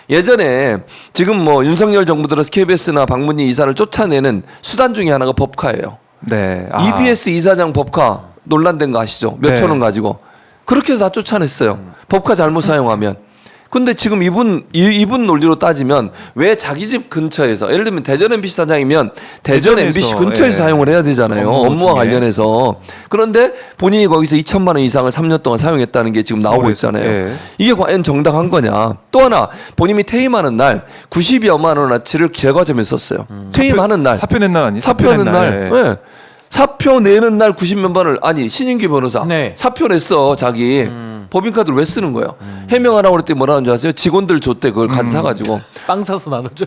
예전에 지금 뭐 윤석열 정부 들어서 KBS나 박문희 이사를 쫓아내는 수단 중에 하나가 법카예요. 네. EBS 이사장 법카 논란된 거 아시죠? 몇 네. 천 원 가지고. 그렇게 해서 다 쫓아냈어요. 법카 잘못 사용하면. 근데 지금 이분 논리로 따지면 왜 자기 집 근처에서 예를 들면 대전 MBC 사장이면 대전 대전에서, MBC 근처에서 예. 사용을 해야 되잖아요. 업무와 중에. 관련해서. 그런데 본인이 거기서 2천만 원 이상을 3년 동안 사용했다는 게 지금 나오고 서울에서, 있잖아요. 예. 이게 과연 정당한 거냐. 또 하나 본인이 퇴임하는 날 92여만 원어치를 제과점에 썼어요. 퇴임하는 날. 사표 낸 날 아니? 사표하는 낸 날. 예. 네. 사표 내는 날 90몇 원을 아니 신인규 변호사 네. 사표 냈어 자기 법인카드를 왜 쓰는 거예요? 해명하라고 그랬더니 뭐라는 줄 아세요? 직원들 줬대 그걸 카드 사가지고 빵 사서 나누죠.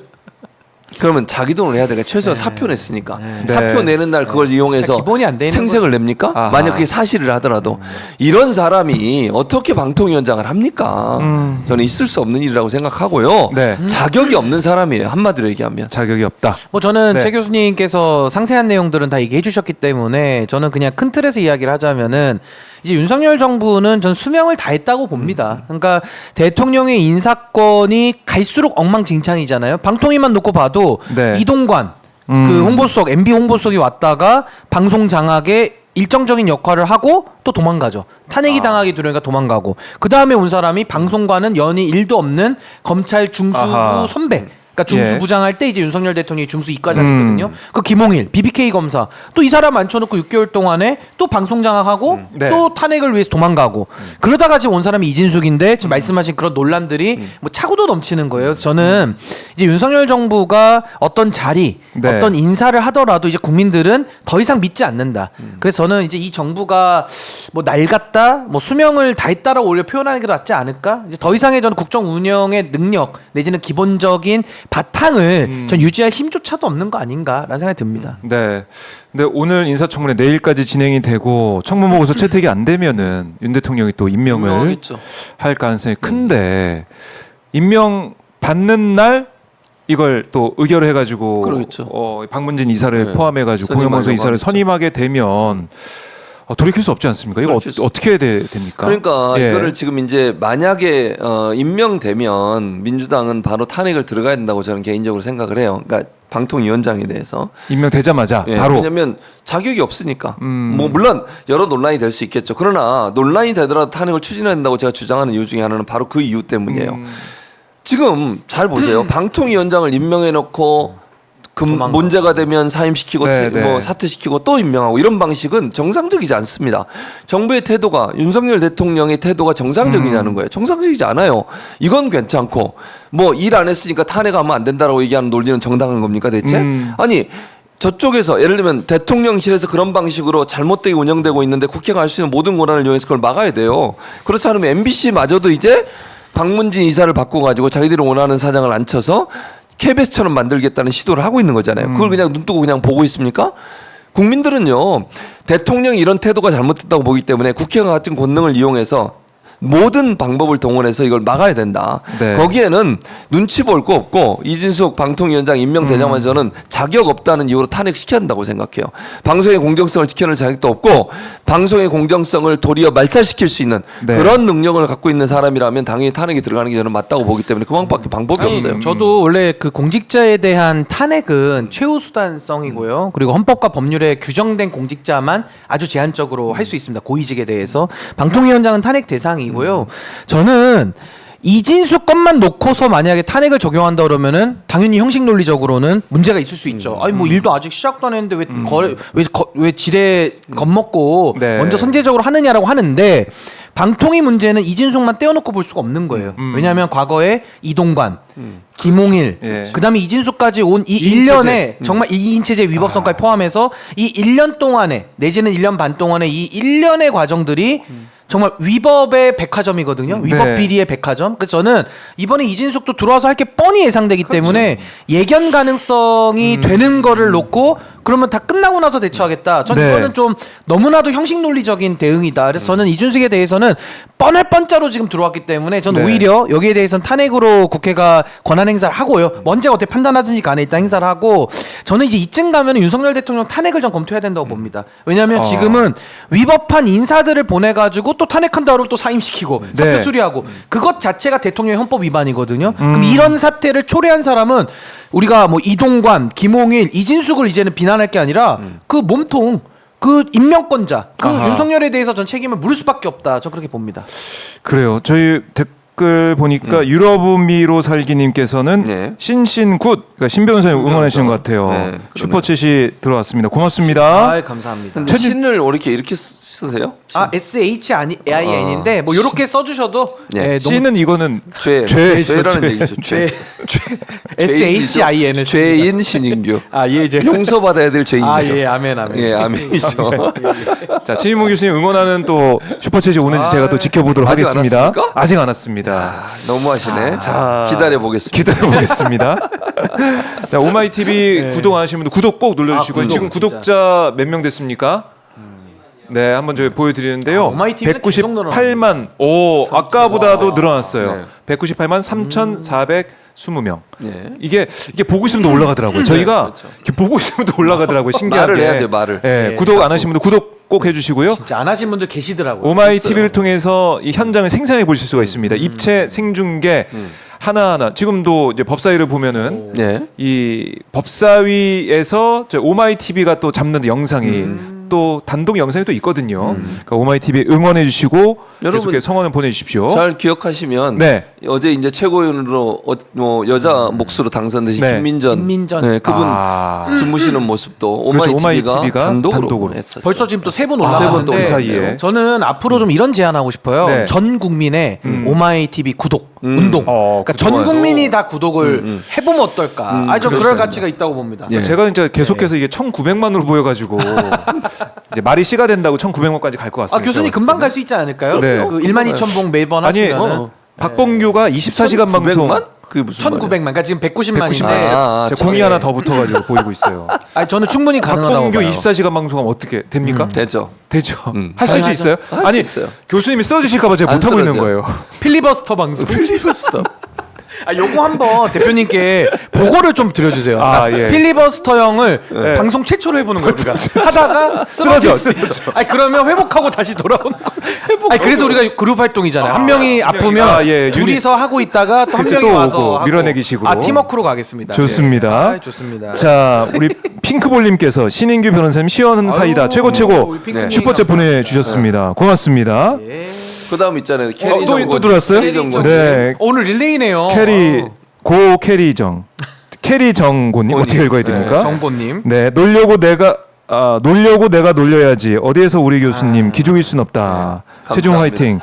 그러면 자기 돈을 해야 되니까 최소한 사표 냈으니까 사표 네. 내는 날 그걸 이용해서 기본이 안 되는 생색을 냅니까? 아하. 만약 그게 사실을 하더라도 이런 사람이 어떻게 방통위원장을 합니까? 저는 있을 수 없는 일이라고 생각하고요. 네. 자격이 없는 사람이에요. 한마디로 얘기하면. 자격이 없다. 뭐 저는 네. 최 교수님께서 상세한 내용들은 다 얘기해 주셨기 때문에 저는 그냥 큰 틀에서 이야기를 하자면은 이제 윤석열 정부는 전 수명을 다했다고 봅니다. 그러니까 대통령의 인사권이 갈수록 엉망진창이잖아요. 방통위만 놓고 봐도 네. 이동관 그 홍보수석 MB 홍보수석이 왔다가 방송 장악에 일정적인 역할을 하고 또 도망가죠. 탄핵이 당하기 두려우니까 도망가고 그 다음에 온 사람이 방송과는 연이 1도 없는 검찰 중수부 아하. 선배. 그러니까 예. 중수부장할 때 이제 윤석열 대통령이 중수 이과장이거든요. 그 김홍일 BBK 검사 또 이 사람 앉혀놓고 6개월 동안에 또 방송 장악하고 네. 또 탄핵을 위해서 도망가고 그러다가 지금 온 사람이 이진숙인데 지금 말씀하신 그런 논란들이 뭐 차고도 넘치는 거예요. 그래서 저는 이제 윤석열 정부가 어떤 자리, 네. 어떤 인사를 하더라도 이제 국민들은 더 이상 믿지 않는다. 그래서 저는 이제 이 정부가 뭐 낡았다, 뭐 수명을 다했다라고 오히려 표현하는 게 낫지 않을까? 이제 더 이상의 저는 국정 운영의 능력 내지는 기본적인 바탕을 전 유지할 힘조차도 없는 거 아닌가라는 생각이 듭니다. 네. 근데 오늘 인사청문회 내일까지 진행이 되고 청문 보고서 채택이 안 되면은 윤 대통령이 또 임명을 임명하겠죠. 할 가능성이 큰데 임명 받는 날 이걸 또 의결을 해가지고 그러겠죠. 박문진 이사를 네. 포함해가지고 선임하려고 공영방송 이사를 하겠죠. 선임하게 되면 돌이킬 수 없지 않습니까? 이거 돌이킬 수 어떻게 됩니까? 그러니까 예. 이거를 지금 이제 만약에 임명되면 민주당은 바로 탄핵을 들어가야 된다고 저는 개인적으로 생각을 해요. 그러니까 방통위원장에 대해서 임명되자마자 예, 바로 왜냐하면 자격이 없으니까. 뭐 물론 여러 논란이 될 수 있겠죠. 그러나 논란이 되더라도 탄핵을 추진해야 된다고 제가 주장하는 이유 중에 하나는 바로 그 이유 때문이에요. 지금 잘 보세요. 방통위원장을 임명해놓고 문제가 되면 사임시키고 네, 네. 뭐 사퇴시키고 또 임명하고 이런 방식은 정상적이지 않습니다. 정부의 태도가 윤석열 대통령의 태도가 정상적이냐는 거예요. 정상적이지 않아요. 이건 괜찮고 뭐 일 안 했으니까 탄핵하면 안 된다라고 얘기하는 논리는 정당한 겁니까 대체? 아니 저쪽에서 예를 들면 대통령실에서 그런 방식으로 잘못되게 운영되고 있는데 국회가 할 수 있는 모든 권한을 이용해서 그걸 막아야 돼요. 그렇지 않으면 MBC마저도 이제 박문진 이사를 바꿔가지고 자기들이 원하는 사장을 앉혀서 KBS처럼 만들겠다는 시도를 하고 있는 거잖아요. 그걸 그냥 눈 뜨고 그냥 보고 있습니까? 국민들은요, 대통령이 이런 태도가 잘못됐다고 보기 때문에 국회가 같은 권능을 이용해서 모든 방법을 동원해서 이걸 막아야 된다. 네. 거기에는 눈치 볼 거 없고 이진숙 방통위원장 임명되자마자 저는 자격 없다는 이유로 탄핵시켜야 한다고 생각해요. 방송의 공정성을 지켜낼 자격도 없고 방송의 공정성을 도리어 말살시킬 수 있는 네. 그런 능력을 갖고 있는 사람이라면 당연히 탄핵이 들어가는 게 저는 맞다고 보기 때문에 그만밖에 방법이 없어요. 저도 원래 그 공직자에 대한 탄핵은 최후 수단성이고요. 그리고 헌법과 법률에 규정된 공직자만 아주 제한적으로 할 수 있습니다. 고위직에 대해서 방통위원장은 탄핵 대상이고요. 저는 이진수 것만 놓고서 만약에 탄핵을 적용한다 그러면은 당연히 형식 논리적으로는 문제가 있을 수 있죠. 아니 뭐 일도 아직 시작도 안 했는데 왜 지뢰 겁먹고 네. 먼저 선제적으로 하느냐라고 하는데 방통위 문제는 이진숙만 떼어놓고 볼 수가 없는 거예요. 왜냐하면 과거에 이동관, 김홍일, 예. 그다음에 이진숙까지 온 이 이인체제. 1년에 정말 이인체제 위법성까지 포함해서 이 1년 동안에 내지는 1년 반 동안에 이 1년의 과정들이 정말 위법의 백화점이거든요. 위법 네. 비리의 백화점. 그래서 저는 이번에 이진숙도 들어와서 할 게 뻔히 예상되기 때문에 예견 가능성이 되는 거를 놓고 그러면 다 끝나고 나서 대처하겠다. 전 네. 이거는 좀 너무나도 형식 논리적인 대응이다. 그래서 저는 이준석에 대해서는 뻔할 뻔짜로 지금 들어왔기 때문에 저는 네. 오히려 여기에 대해서는 탄핵으로 국회가 권한 행사를 하고요. 먼저 어떻게 판단하든지 간에 일단 행사를 하고 저는 이제 이쯤 가면 윤석열 대통령 탄핵을 좀 검토해야 된다고 봅니다. 왜냐하면 지금은 위법한 인사들을 보내가지고 또 탄핵한다 그러면 또 사임시키고 네. 사퇴 수리하고 그것 자체가 대통령의 헌법 위반이거든요. 그럼 이런 사태를 초래한 사람은 우리가 뭐 이동관, 김홍일, 이진숙을 이제는 비난할 게 아니라 그 몸통 그 임명권자 그 아하. 윤석열에 대해서 전 책임을 물을 수밖에 없다. 저 그렇게 봅니다. 그래요. 저희 댓글 보니까 유럽미로 살기님께서는 네. 신신 굿, 그러니까 신 변호사님 응원하시는 것 같아요. 네, 슈퍼챗이 들어왔습니다. 고맙습니다. 아, 감사합니다. 근데 신을 이렇게 쓰세요? 아 SHIN인데 뭐 이렇게 써주셔도 네. 예, 너무 C는 이거는 죄라는 죄. 얘기죠. SHIN을 죄인 신인규. 아예 이제 용서받아야 될 죄인이죠. 아예 아멘 아멘. 예, 아멘이죠. 자, 최인모 교수님 응원하는 또 슈퍼챗이 오는지 제가 또 지켜보도록 아직 하겠습니다. 안 왔습니까? 아직 안 왔습니다. 너무하시네. 자, 기다려 보겠습니다. 기다려보겠습니다. 자, 오마이TV 구독 안 하신 분들 구독 꼭 눌러주시고요. 구독, 지금 진짜. 구독자 몇 명 됐습니까? 네, 한번 저희 보여드리는데요. 오마이TV 는 그 정도로 198만, 아까보다도 늘어났어요. 198만 3,420명. 네. 이게 보고 있으면 더 올라가더라고요. 저희가 이렇게 보고 있으면 더 올라가더라고요. 신기하게. 말을 해야 돼, 말을. 네, 구독 안 하신 분들 구독 꼭 해주시고요. 진짜 안 하신 분들 계시더라고요. 오마이TV를 통해서 이 현장을 생생하게 보실 수가 있습니다. 입체 생중계 하나하나. 지금도 이제 법사위를 보면은 네. 이 법사위에서 저희 오마이TV가 또 잡는 영상이 또 단독 영상이 또 있거든요. 그러니까 오마이TV 응원해 주시고 여러분, 계속해서 성원을 보내주십시오. 잘 기억하시면 네. 어제 이제 최고위원으로 여자 몫으로 당선되신 네. 김민전. 네, 그분 아. 주무시는 모습도 그렇죠. 오마이TV가 오마이TV가 단독으로 단독으로. 했었죠. 벌써 지금 또 세 분 세분 또 올라왔는데 그 사이에. 저는 앞으로 좀 이런 제안하고 싶어요. 네. 전 국민의 오마이TV 구독 운동. 그러니까 전 그동안. 국민이 다 구독을 해보면 어떨까? 저 그럴 그렇습니다. 가치가 있다고 봅니다. 예. 제가 이제 계속해서 이게 1,900만으로 보여가지고 이제 말이 씨가 된다고 1,900만까지 갈 것 아 같습니다. 교수님 금방 갈 수 있지 않을까요? 네. 그 1만 2천 봉 매번 아니 하시면은 박봉규가 24시간 방송 900만? 그게 무슨 1,900만. 그러니까 지금 190만인데. 190만. 아, 제가 공이 하나 더 붙어가지고 보이고 있어요. 아니 저는 충분히 가능하다고 박봉규 봐요. 24시간 방송하면 어떻게 됩니까? 되죠. 되죠. 하실 수 가능하죠. 있어요? 할수 아니 있어요. 교수님이 쓰러지실까봐 제가 안 못하고 있는 쓰러져요. 거예요. 필리버스터 방송. 필리버스터. 요거 한번 대표님께 보고를 좀 드려주세요. 아, 예. 필리버스터 형을 예. 방송 최초로 해보는 거예요. 우리가 하다가 쓰러질 수 있어. 아니 그러면 회복하고 다시 돌아오는 거. 아니 그래서 우리가 그룹 활동이잖아요. 한 명이 아프면 아, 예. 둘이서 하고 있다가 또 한 그치, 명이 또 와서 오고 하고. 밀어내기 식으로. 아 팀워크로 가겠습니다. 좋습니다. 예. 아, 좋습니다. 자, 우리 핑크볼님께서 신인규 변호사님 시원한 사이다 최고 우리 핑크님 슈퍼챗 보내주셨습니다. 고맙습니다. 그다음 있잖아요. 캐리 또 정권. 들어왔어요? 캐리 정권. 네, 오늘 릴레이네요. 캐리 고 캐리정 캐리정고님 어떻게 읽어야 됩니까? 정보님. 네, 놀려고 내가 놀려야지. 어디에서 우리 교수님 기죽일 순 없다. 최종 감사합니다. 화이팅.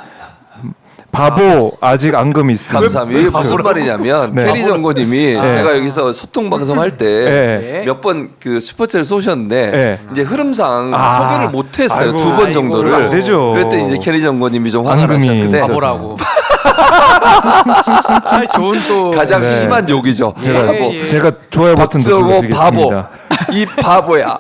바보 아직 앙금 있음. 감사합니다. 이게 무슨 말이냐면 네. 캐리 정고님이 제가 여기서 소통 방송할 때 네. 몇 번 그 슈퍼챗을 쏘셨는데 네. 이제 흐름상 아. 소개를 못했어요. 아이고. 두 번 정도를. 안 되죠. 그랬더니 이제 캐리 정고님이 좀 화가 앙금이 나셨는데 있어서. 바보라고. 아, 좋은 또 가장 네. 심한 욕이죠. 바보. 제가 좋아요 버튼 박정호 바보. 눌러드리겠습니다. 이 바보야.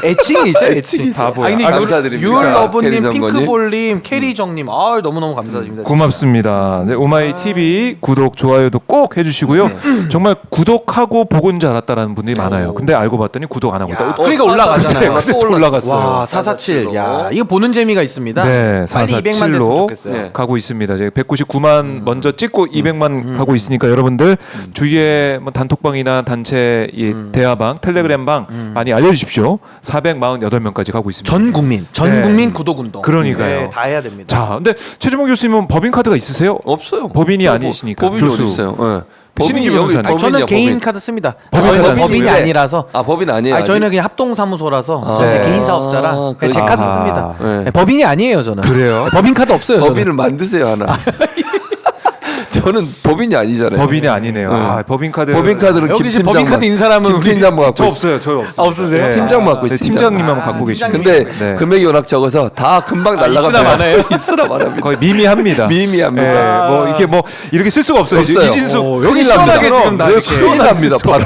애칭이죠, 애칭. 바보야. 아니, 아, 감사드립니다. 유얼러브님, 캐리 정권님. 핑크볼님, 캐리정님, 아 너무너무 감사드립니다. 고맙습니다. 네, 오마이 TV 구독 좋아요도 꼭 해주시고요. 정말 구독하고 보고 있는 줄 알았다라는 분들이 많아요. 근데 알고 봤더니 구독 안 하고 있다. 그러니까 올라가잖아요. 또 올라갔어요. 와, 447. 야, 이거 보는 재미가 있습니다. 네, 빨리 200만 됐으면 447로 좋겠어요. 네. 가고 있습니다. 이제 199만 먼저 찍고 200만 가고 있으니까 여러분들 주위에 뭐 단톡방이나 단체 이 대화방, 텔레그램방 많이 알려주십시오. 448명까지 가고 있습니다. 전 국민 네. 구독 운동. 그러니까요. 네, 다 해야 됩니다. 자, 근데 최재봉 교수님은 법인 카드가 있으세요? 없어요. 법인이 없어요. 아니시니까. 법인이 교수. 어디 있어요? 네. 신인규 법인이 여기 변호사님. 아니, 저는 법인이야, 개인 법인. 카드 씁니다. 법인 저희는 카드 법인이 아니고요? 아니라서. 아 법인 아니에요. 아니, 저희는 그냥 합동사무소라서 아, 그냥 네. 개인 사업자라 아, 그냥 제 카드 아하. 씁니다. 네. 네, 법인이 아니에요 저는. 그래요? 네, 법인 카드 없어요. 저는. 법인을 만드세요 하나. 저는 법인이 아니잖아요. 법인이 아니네요. 아, 법인 카드. 법인 카드는 여기 김 지금 법인 카드 인 사람은 김 팀장만 갖고 저 있어요. 없어요. 저 없어요. 아, 없으세요? 팀장만 갖고 있어요. 팀장님 한번 갖고 계시는데. 근데 네. 금액이 워낙 적어서 다 금방 날라갑니다. 있으나 마나요? 있으나 마납니다. 거의 미미합니다. 미미합니다. 뭐 이게 뭐 이렇게 쓸 수가 없어요. 없어요. 이진수 여기 큰일 시원하게 납니다. 지금 나 네, 이렇게. 큰일 납니다. 바로.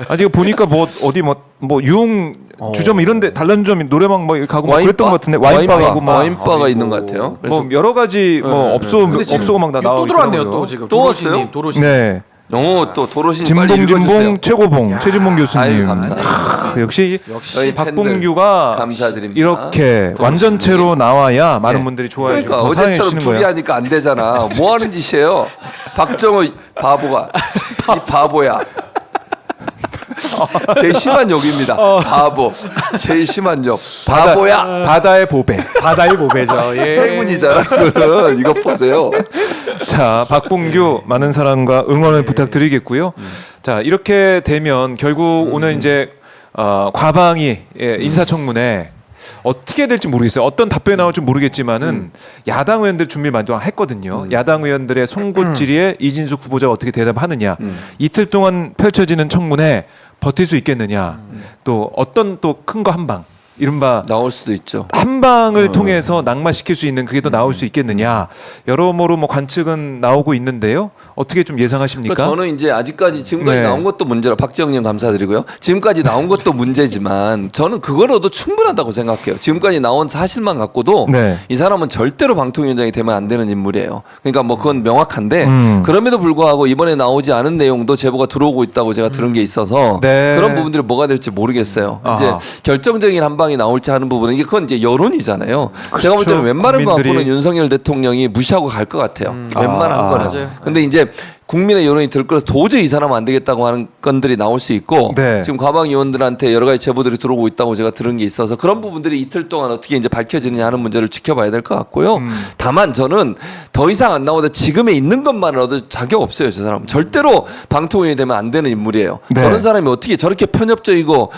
아, 지금 보니까 뭐 어디 뭐 유흥 주점 이런데 단란주점 노래방 뭐 이렇게 가고 뭐 그랬던 것 같은데 와인바가 있고 뭐, 와인바가 있는 것 같아요. 뭐 여러 가지 뭐 업소가 막 다 또 나오고 들어왔네요 있더라고요. 또 지금. 또 왔어요? 도로시님. 네. 또 도로신 빨리 진봉 읽어주세요. 최고봉 최진봉 교수님. 아유, 감사합니다. 역시 저희 박봉규가 팬들 감사드립니다. 이렇게 도로시님. 완전체로 나와야 많은 네. 분들이 좋아해 주고 그러니까 사랑해 어제처럼 주시는 둘이 거예요. 하니까 안 되잖아. 뭐 하는 짓이에요? 박정호 바보가 이 바보야. 제일 심한 욕입니다. 바보. 제일 심한 욕. 바보야. 바다의 보배. 바다의 보배죠. 예. 행운이잖아. 그거는. 이거 보세요. 자, 박봉규 많은 사랑과 응원을 부탁드리겠고요. 자, 이렇게 되면 결국 오늘 이제 과방위 인사청문회 어떻게 될지 모르겠어요. 어떤 답변이 나올지 모르겠지만은 야당 의원들 준비 많이 했거든요. 야당 의원들의 송곳질에 이진수 후보자가 어떻게 대답하느냐. 이틀 동안 펼쳐지는 청문회 버틸 수 있겠느냐. 또 어떤 또 큰 거 한 방. 이른바 나올 수도 있죠. 한 방을 통해서 낙마시킬 수 있는 그게 더 나올 수 있겠느냐. 여러모로 뭐 관측은 나오고 있는데요. 어떻게 좀 예상하십니까? 그러니까 저는 이제 아직까지 지금까지 네. 나온 것도 문제라 박지영님 감사드리고요. 지금까지 나온 것도 문제지만 저는 그거로도 충분하다고 생각해요. 지금까지 나온 사실만 갖고도 네. 이 사람은 절대로 방통위원장이 되면 안 되는 인물이에요. 그러니까 뭐 그건 명확한데 그럼에도 불구하고 이번에 나오지 않은 내용도 제보가 들어오고 있다고 제가 들은 게 있어서 네. 그런 부분들이 뭐가 될지 모르겠어요. 이제 아하. 결정적인 한 방이 나올지 하는 부분은 이게 그건 이제 여론이잖아요. 제가 볼 때는 웬만한 거 국민들이- 갖고는 윤석열 대통령이 무시하고 갈 것 같아요. 웬만한 아. 거는. 맞아요. 근데 이제 국민의 여론이 들끓어서 도저히 이 사람은 안 되겠다고 하는 건들이 나올 수 있고 네. 지금 과방 의원들한테 여러 가지 제보들이 들어오고 있다고 제가 들은 게 있어서 그런 부분들이 이틀 동안 어떻게 이제 밝혀지느냐 하는 문제를 지켜봐야 될 것 같고요. 다만 저는 더 이상 안 나오다 지금에 있는 것만으로도 자격 없어요. 저 사람은 절대로 방통위원이 되면 안 되는 인물이에요. 네. 그런 사람이 어떻게 저렇게 편협적이고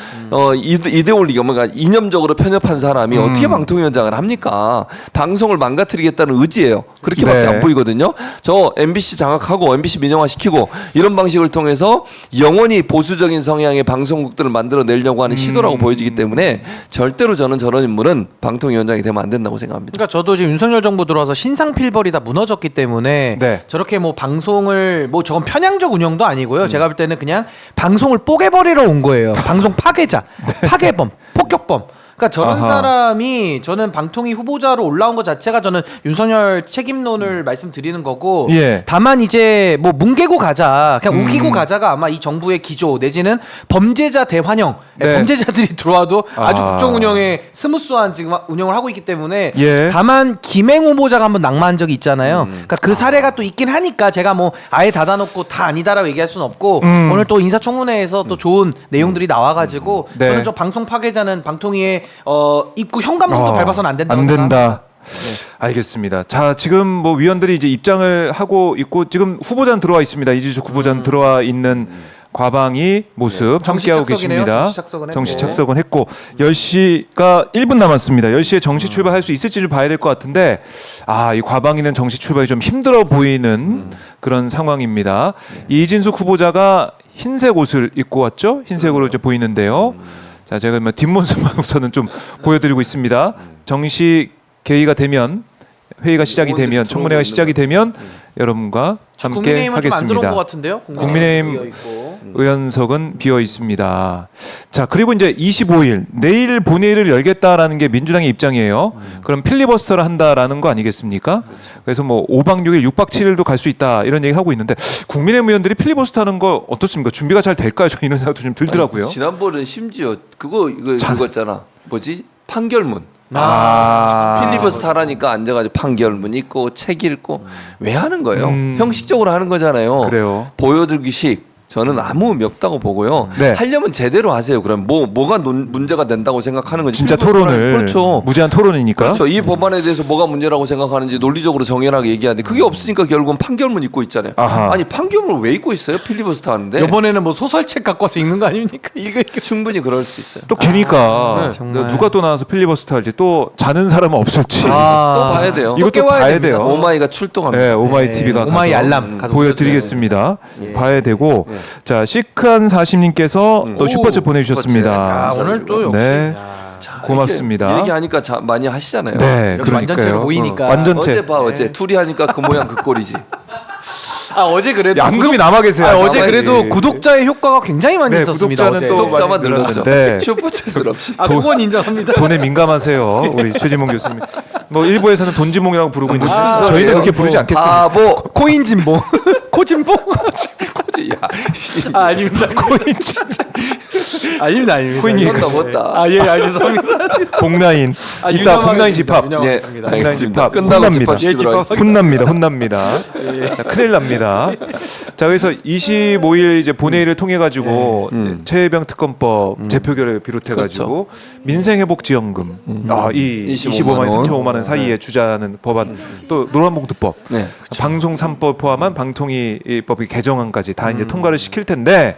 이데올리기 뭔가 이념적으로 편협한 사람이 어떻게 방통위원장을 합니까? 방송을 망가뜨리겠다는 의지예요. 그렇게밖에 네. 안 보이거든요. 저 MBC 장악하고 MBC 민영화시키고 이런 방식을 통해서 영원히 보수적인 성향의 방송국들을 만들어내려고 하는 시도라고 보여지기 때문에 절대로 저는 저런 인물은 방통위원장이 되면 안 된다고 생각합니다. 그러니까 저도 지금 윤석열 정부 들어와서 신상필벌이 다 무너졌기 때문에 네. 저렇게 뭐 방송을 뭐 저건 편향적 운영도 아니고요. 제가 볼 때는 그냥 방송을 뽀개버리러 온 거예요. 방송 파괴자, 파괴범, 폭격범. 그러니까 저런 아하. 사람이 저는 방통위 후보자로 올라온 것 자체가 저는 윤석열 책임론을 말씀드리는 거고 예. 다만 이제 뭐 뭉개고 가자 그냥 우기고 가자가 아마 이 정부의 기조 내지는 범죄자 대환영 네. 범죄자들이 들어와도 아주 아. 국정 운영에 스무스한 지금 운영을 하고 있기 때문에 예. 다만 김행 후보자가 한번 낙마한 적이 있잖아요. 그러니까 그 사례가 또 있긴 하니까 제가 뭐 아예 닫아놓고 다 아니다라고 얘기할 수는 없고 오늘 또 인사청문회에서 또 좋은 내용들이 나와가지고 네. 저는 저 방송 파괴자는 방통위의 입구 현관문도 밟아서는 안 된다고 안 된다. 생각합니다. 알겠습니다. 자, 지금 뭐 위원들이 이제 입장을 하고 있고 지금 후보자는 들어와 있습니다. 이준석 후보자는 들어와 있는 과방위 모습 정시 함께하고 착석이네요. 계십니다. 정시 착석은 했고. 정시 착석은 했고 10시가 1분 남았습니다. 10시에 정시 출발할 수 있을지를 봐야 될 것 같은데 이 과방위는 정시 출발이 좀 힘들어 보이는 그런 상황입니다. 이진숙 후보자가 흰색 옷을 입고 왔죠? 흰색으로 이제 보이는데요. 자, 제가 뭐 뒷모습만 우선은 좀 보여드리고 있습니다. 정시 개의가 되면 회의가 시작이 되면 청문회가 시작이 되면 여러분과 함께 국민의힘은 좀 안 들어온 것 하겠습니다. 같은데요. 국민의힘 비어있고. 의원석은 비어 있습니다. 자, 그리고 이제 25일 내일 본회의를 열겠다라는 게 민주당의 입장이에요. 그럼 필리버스터를 한다라는 거 아니겠습니까? 그래서 뭐 5박 6일, 6박 7일도 갈 수 있다 이런 얘기 하고 있는데 국민의힘 의원들이 필리버스터 하는 거 어떻습니까? 준비가 잘 될까요? 저 이런 생각도 좀 들더라고요. 지난번에 심지어 이거 있잖아. 뭐지? 판결문. 아. 필리버스터 하라니까 앉아가지고 판결문 읽고 책 읽고 왜 하는 거예요? 형식적으로 하는 거잖아요. 그래요. 보여들기식. 저는 아무 의미 없다고 보고요. 네. 하려면 제대로 하세요. 그럼 뭐가 문제가 된다고 생각하는 건지 진짜 필리버스터는 토론을 그렇죠. 무제한 토론이니까. 그렇죠. 이 법안에 대해서 뭐가 문제라고 생각하는지 논리적으로 정연하게 얘기하는데 그게 없으니까 결국은 판결문 읽고 있잖아요. 아하. 아니 판결문 왜 읽고 있어요? 필리버스터 하는데. 이번에는 뭐 소설책 갖고 와서 읽는 거 아닙니까? 이거 충분히 그럴 수 있어요. 또 기니까 정말. 누가 또 나와서 필리버스터 할지 또 자는 사람은 없을지 또 봐야 돼요. 이것도 깨워야 봐야 됩니다. 돼요. 오마이가 출동합니다. 네, 오마이 TV가 오마이 알람 가서 보여드리겠습니다. 봐야 되고 자 시크한 40님께서 또 슈퍼챗 보내주셨습니다. 아, 오늘 또 역시 네, 야, 고맙습니다. 얘기하니까 많이 하시잖아요. 네, 역시 완전체로 그러니까요. 보이니까. 완전체. 어제 봐 어제 둘이 하니까 그 모양 그 꼴이지. 어제 그래도 양금이 남아 계세요. 어제 남아있지. 그래도 구독자의 효과가 굉장히 많이 네, 있었습니다. 구독자는 어제. 또 구독자만 많이 늘었죠. 네. 슈퍼챗을 없이. 그건 인정합니다. 돈에 민감하세요, 우리 최지몽 교수님. 뭐 일부에서는 돈지몽이라고 부르고 있는데 무슨 저희는 소리예요? 그렇게 부르지 않겠습니다. 바보. 코인 진봉, 코진봉. 야, 아닙니다. 코인 진. 아닙니다. 코인이 선 넘었다. 예, 알겠습니다. 복라인 이따 복라인 집합. 예, 니다 알겠습니다. 집합. 끝나고 혼납니다. 집합시키도록 예, 하겠습니다. 혼납니다. 자, 큰일 납니다. 자, 그래서 25일 이제 본회의를 통해 가지고 최혜병 특검법 재표결을 비롯해 가지고 민생회복지원금 이 25만 원, 35만 원 사이에 주자는 법안 또 노란봉투법, 네. 방송 3법 포함한 방통위법의 개정안까지 다 이제 통과를 시킬 텐데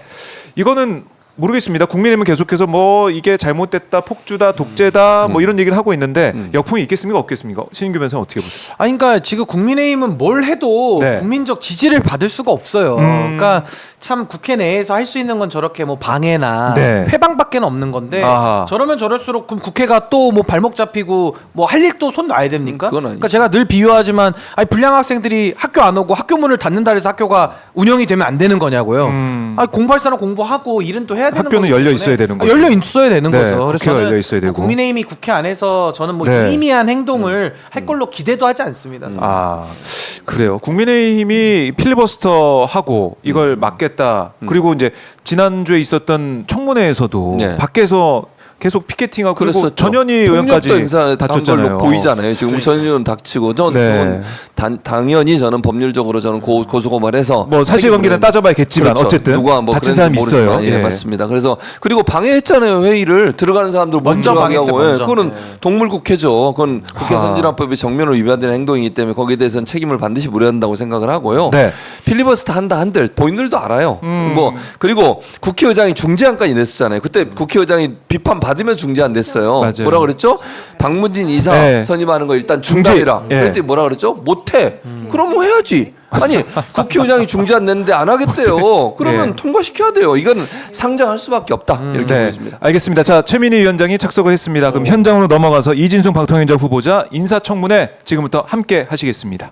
이거는 모르겠습니다. 국민의힘은 계속해서 뭐 이게 잘못됐다, 폭주다, 독재다 뭐 이런 얘기를 하고 있는데 역풍이 있겠습니까, 없겠습니까? 신인규 변호사는 어떻게 보세요? 아니 그러니까 지금 국민의힘은 뭘 해도 네. 국민적 지지를 받을 수가 없어요. 그러니까 참 국회 내에서 할 수 있는 건 저렇게 뭐 방해나 네. 회방밖에 없는 건데 아하. 저러면 저럴수록 그럼 국회가 또 뭐 발목 잡히고 뭐 할 일도 손 놔야 됩니까? 그건 아니죠. 그러니까 제가 늘 비유하지만 아니 불량 학생들이 학교 안 오고 학교 문을 닫는다 해서 학교가 운영이 되면 안 되는 거냐고요. 아니 공부할 사람 공부하고 일은 또 해야 되는 학교는 거기 열려 때문에 있어야 되는 거죠. 열려 있어야 되는 네, 거죠. 그래서 국회가 저는 열려 있어야 되고. 국민의힘이 국회 안에서 저는 뭐 네. 유의미한 행동을 할 걸로 기대도 하지 않습니다. 그래요. 국민의힘이 필리버스터 하고 이걸 막겠다. 그리고 이제 지난주에 있었던 청문회에서도 네. 밖에서 계속 피켓팅하고 그리고 그랬었죠. 전현희 의원까지 폭력도 행사한 다쳤잖아요. 걸로 보이잖아요. 지금 전현희는 닥치고 저는 네. 당연히 저는 법률적으로 저는 고소고발해서 뭐 사실관계는 따져봐야겠지만 그렇죠. 어쨌든 누가 뭐 다친 그랬는지 사람이 있어요. 모르지만, 예, 맞습니다. 그래서 그리고 방해했잖아요 회의를 들어가는 사람들 먼저 방해했어요, 예, 먼저. 그거는 동물국회죠. 그건 국회 아. 선진화법이 정면으로 위반되는 행동이기 때문에 거기에 대해서는 책임을 반드시 물어야 한다고 생각을 하고요. 네. 필리버스터 한다 한들 본인들도 알아요. 뭐 그리고 국회의장이 중재안까지 냈었잖아요. 그때 국회의장이 비판 받으면서 중재 안 냈어요. 맞아요. 뭐라 그랬죠? 박문진 이사 네. 선임하는 거 일단 중단이라. 예. 그랬더니 뭐라 그랬죠? 못해. 그럼 뭐 해야지. 아니 국회의장이 중재 안 냈는데 안 하겠대요. 그러면 예. 통과시켜야 돼요. 이건 상정할 수밖에 없다. 이렇게 네, 보여집니다. 알겠습니다. 자, 최민희 위원장이 착석을 했습니다. 그럼 현장으로 넘어가서 이진숙 방통위원장 후보자 인사청문회 지금부터 함께 하시겠습니다.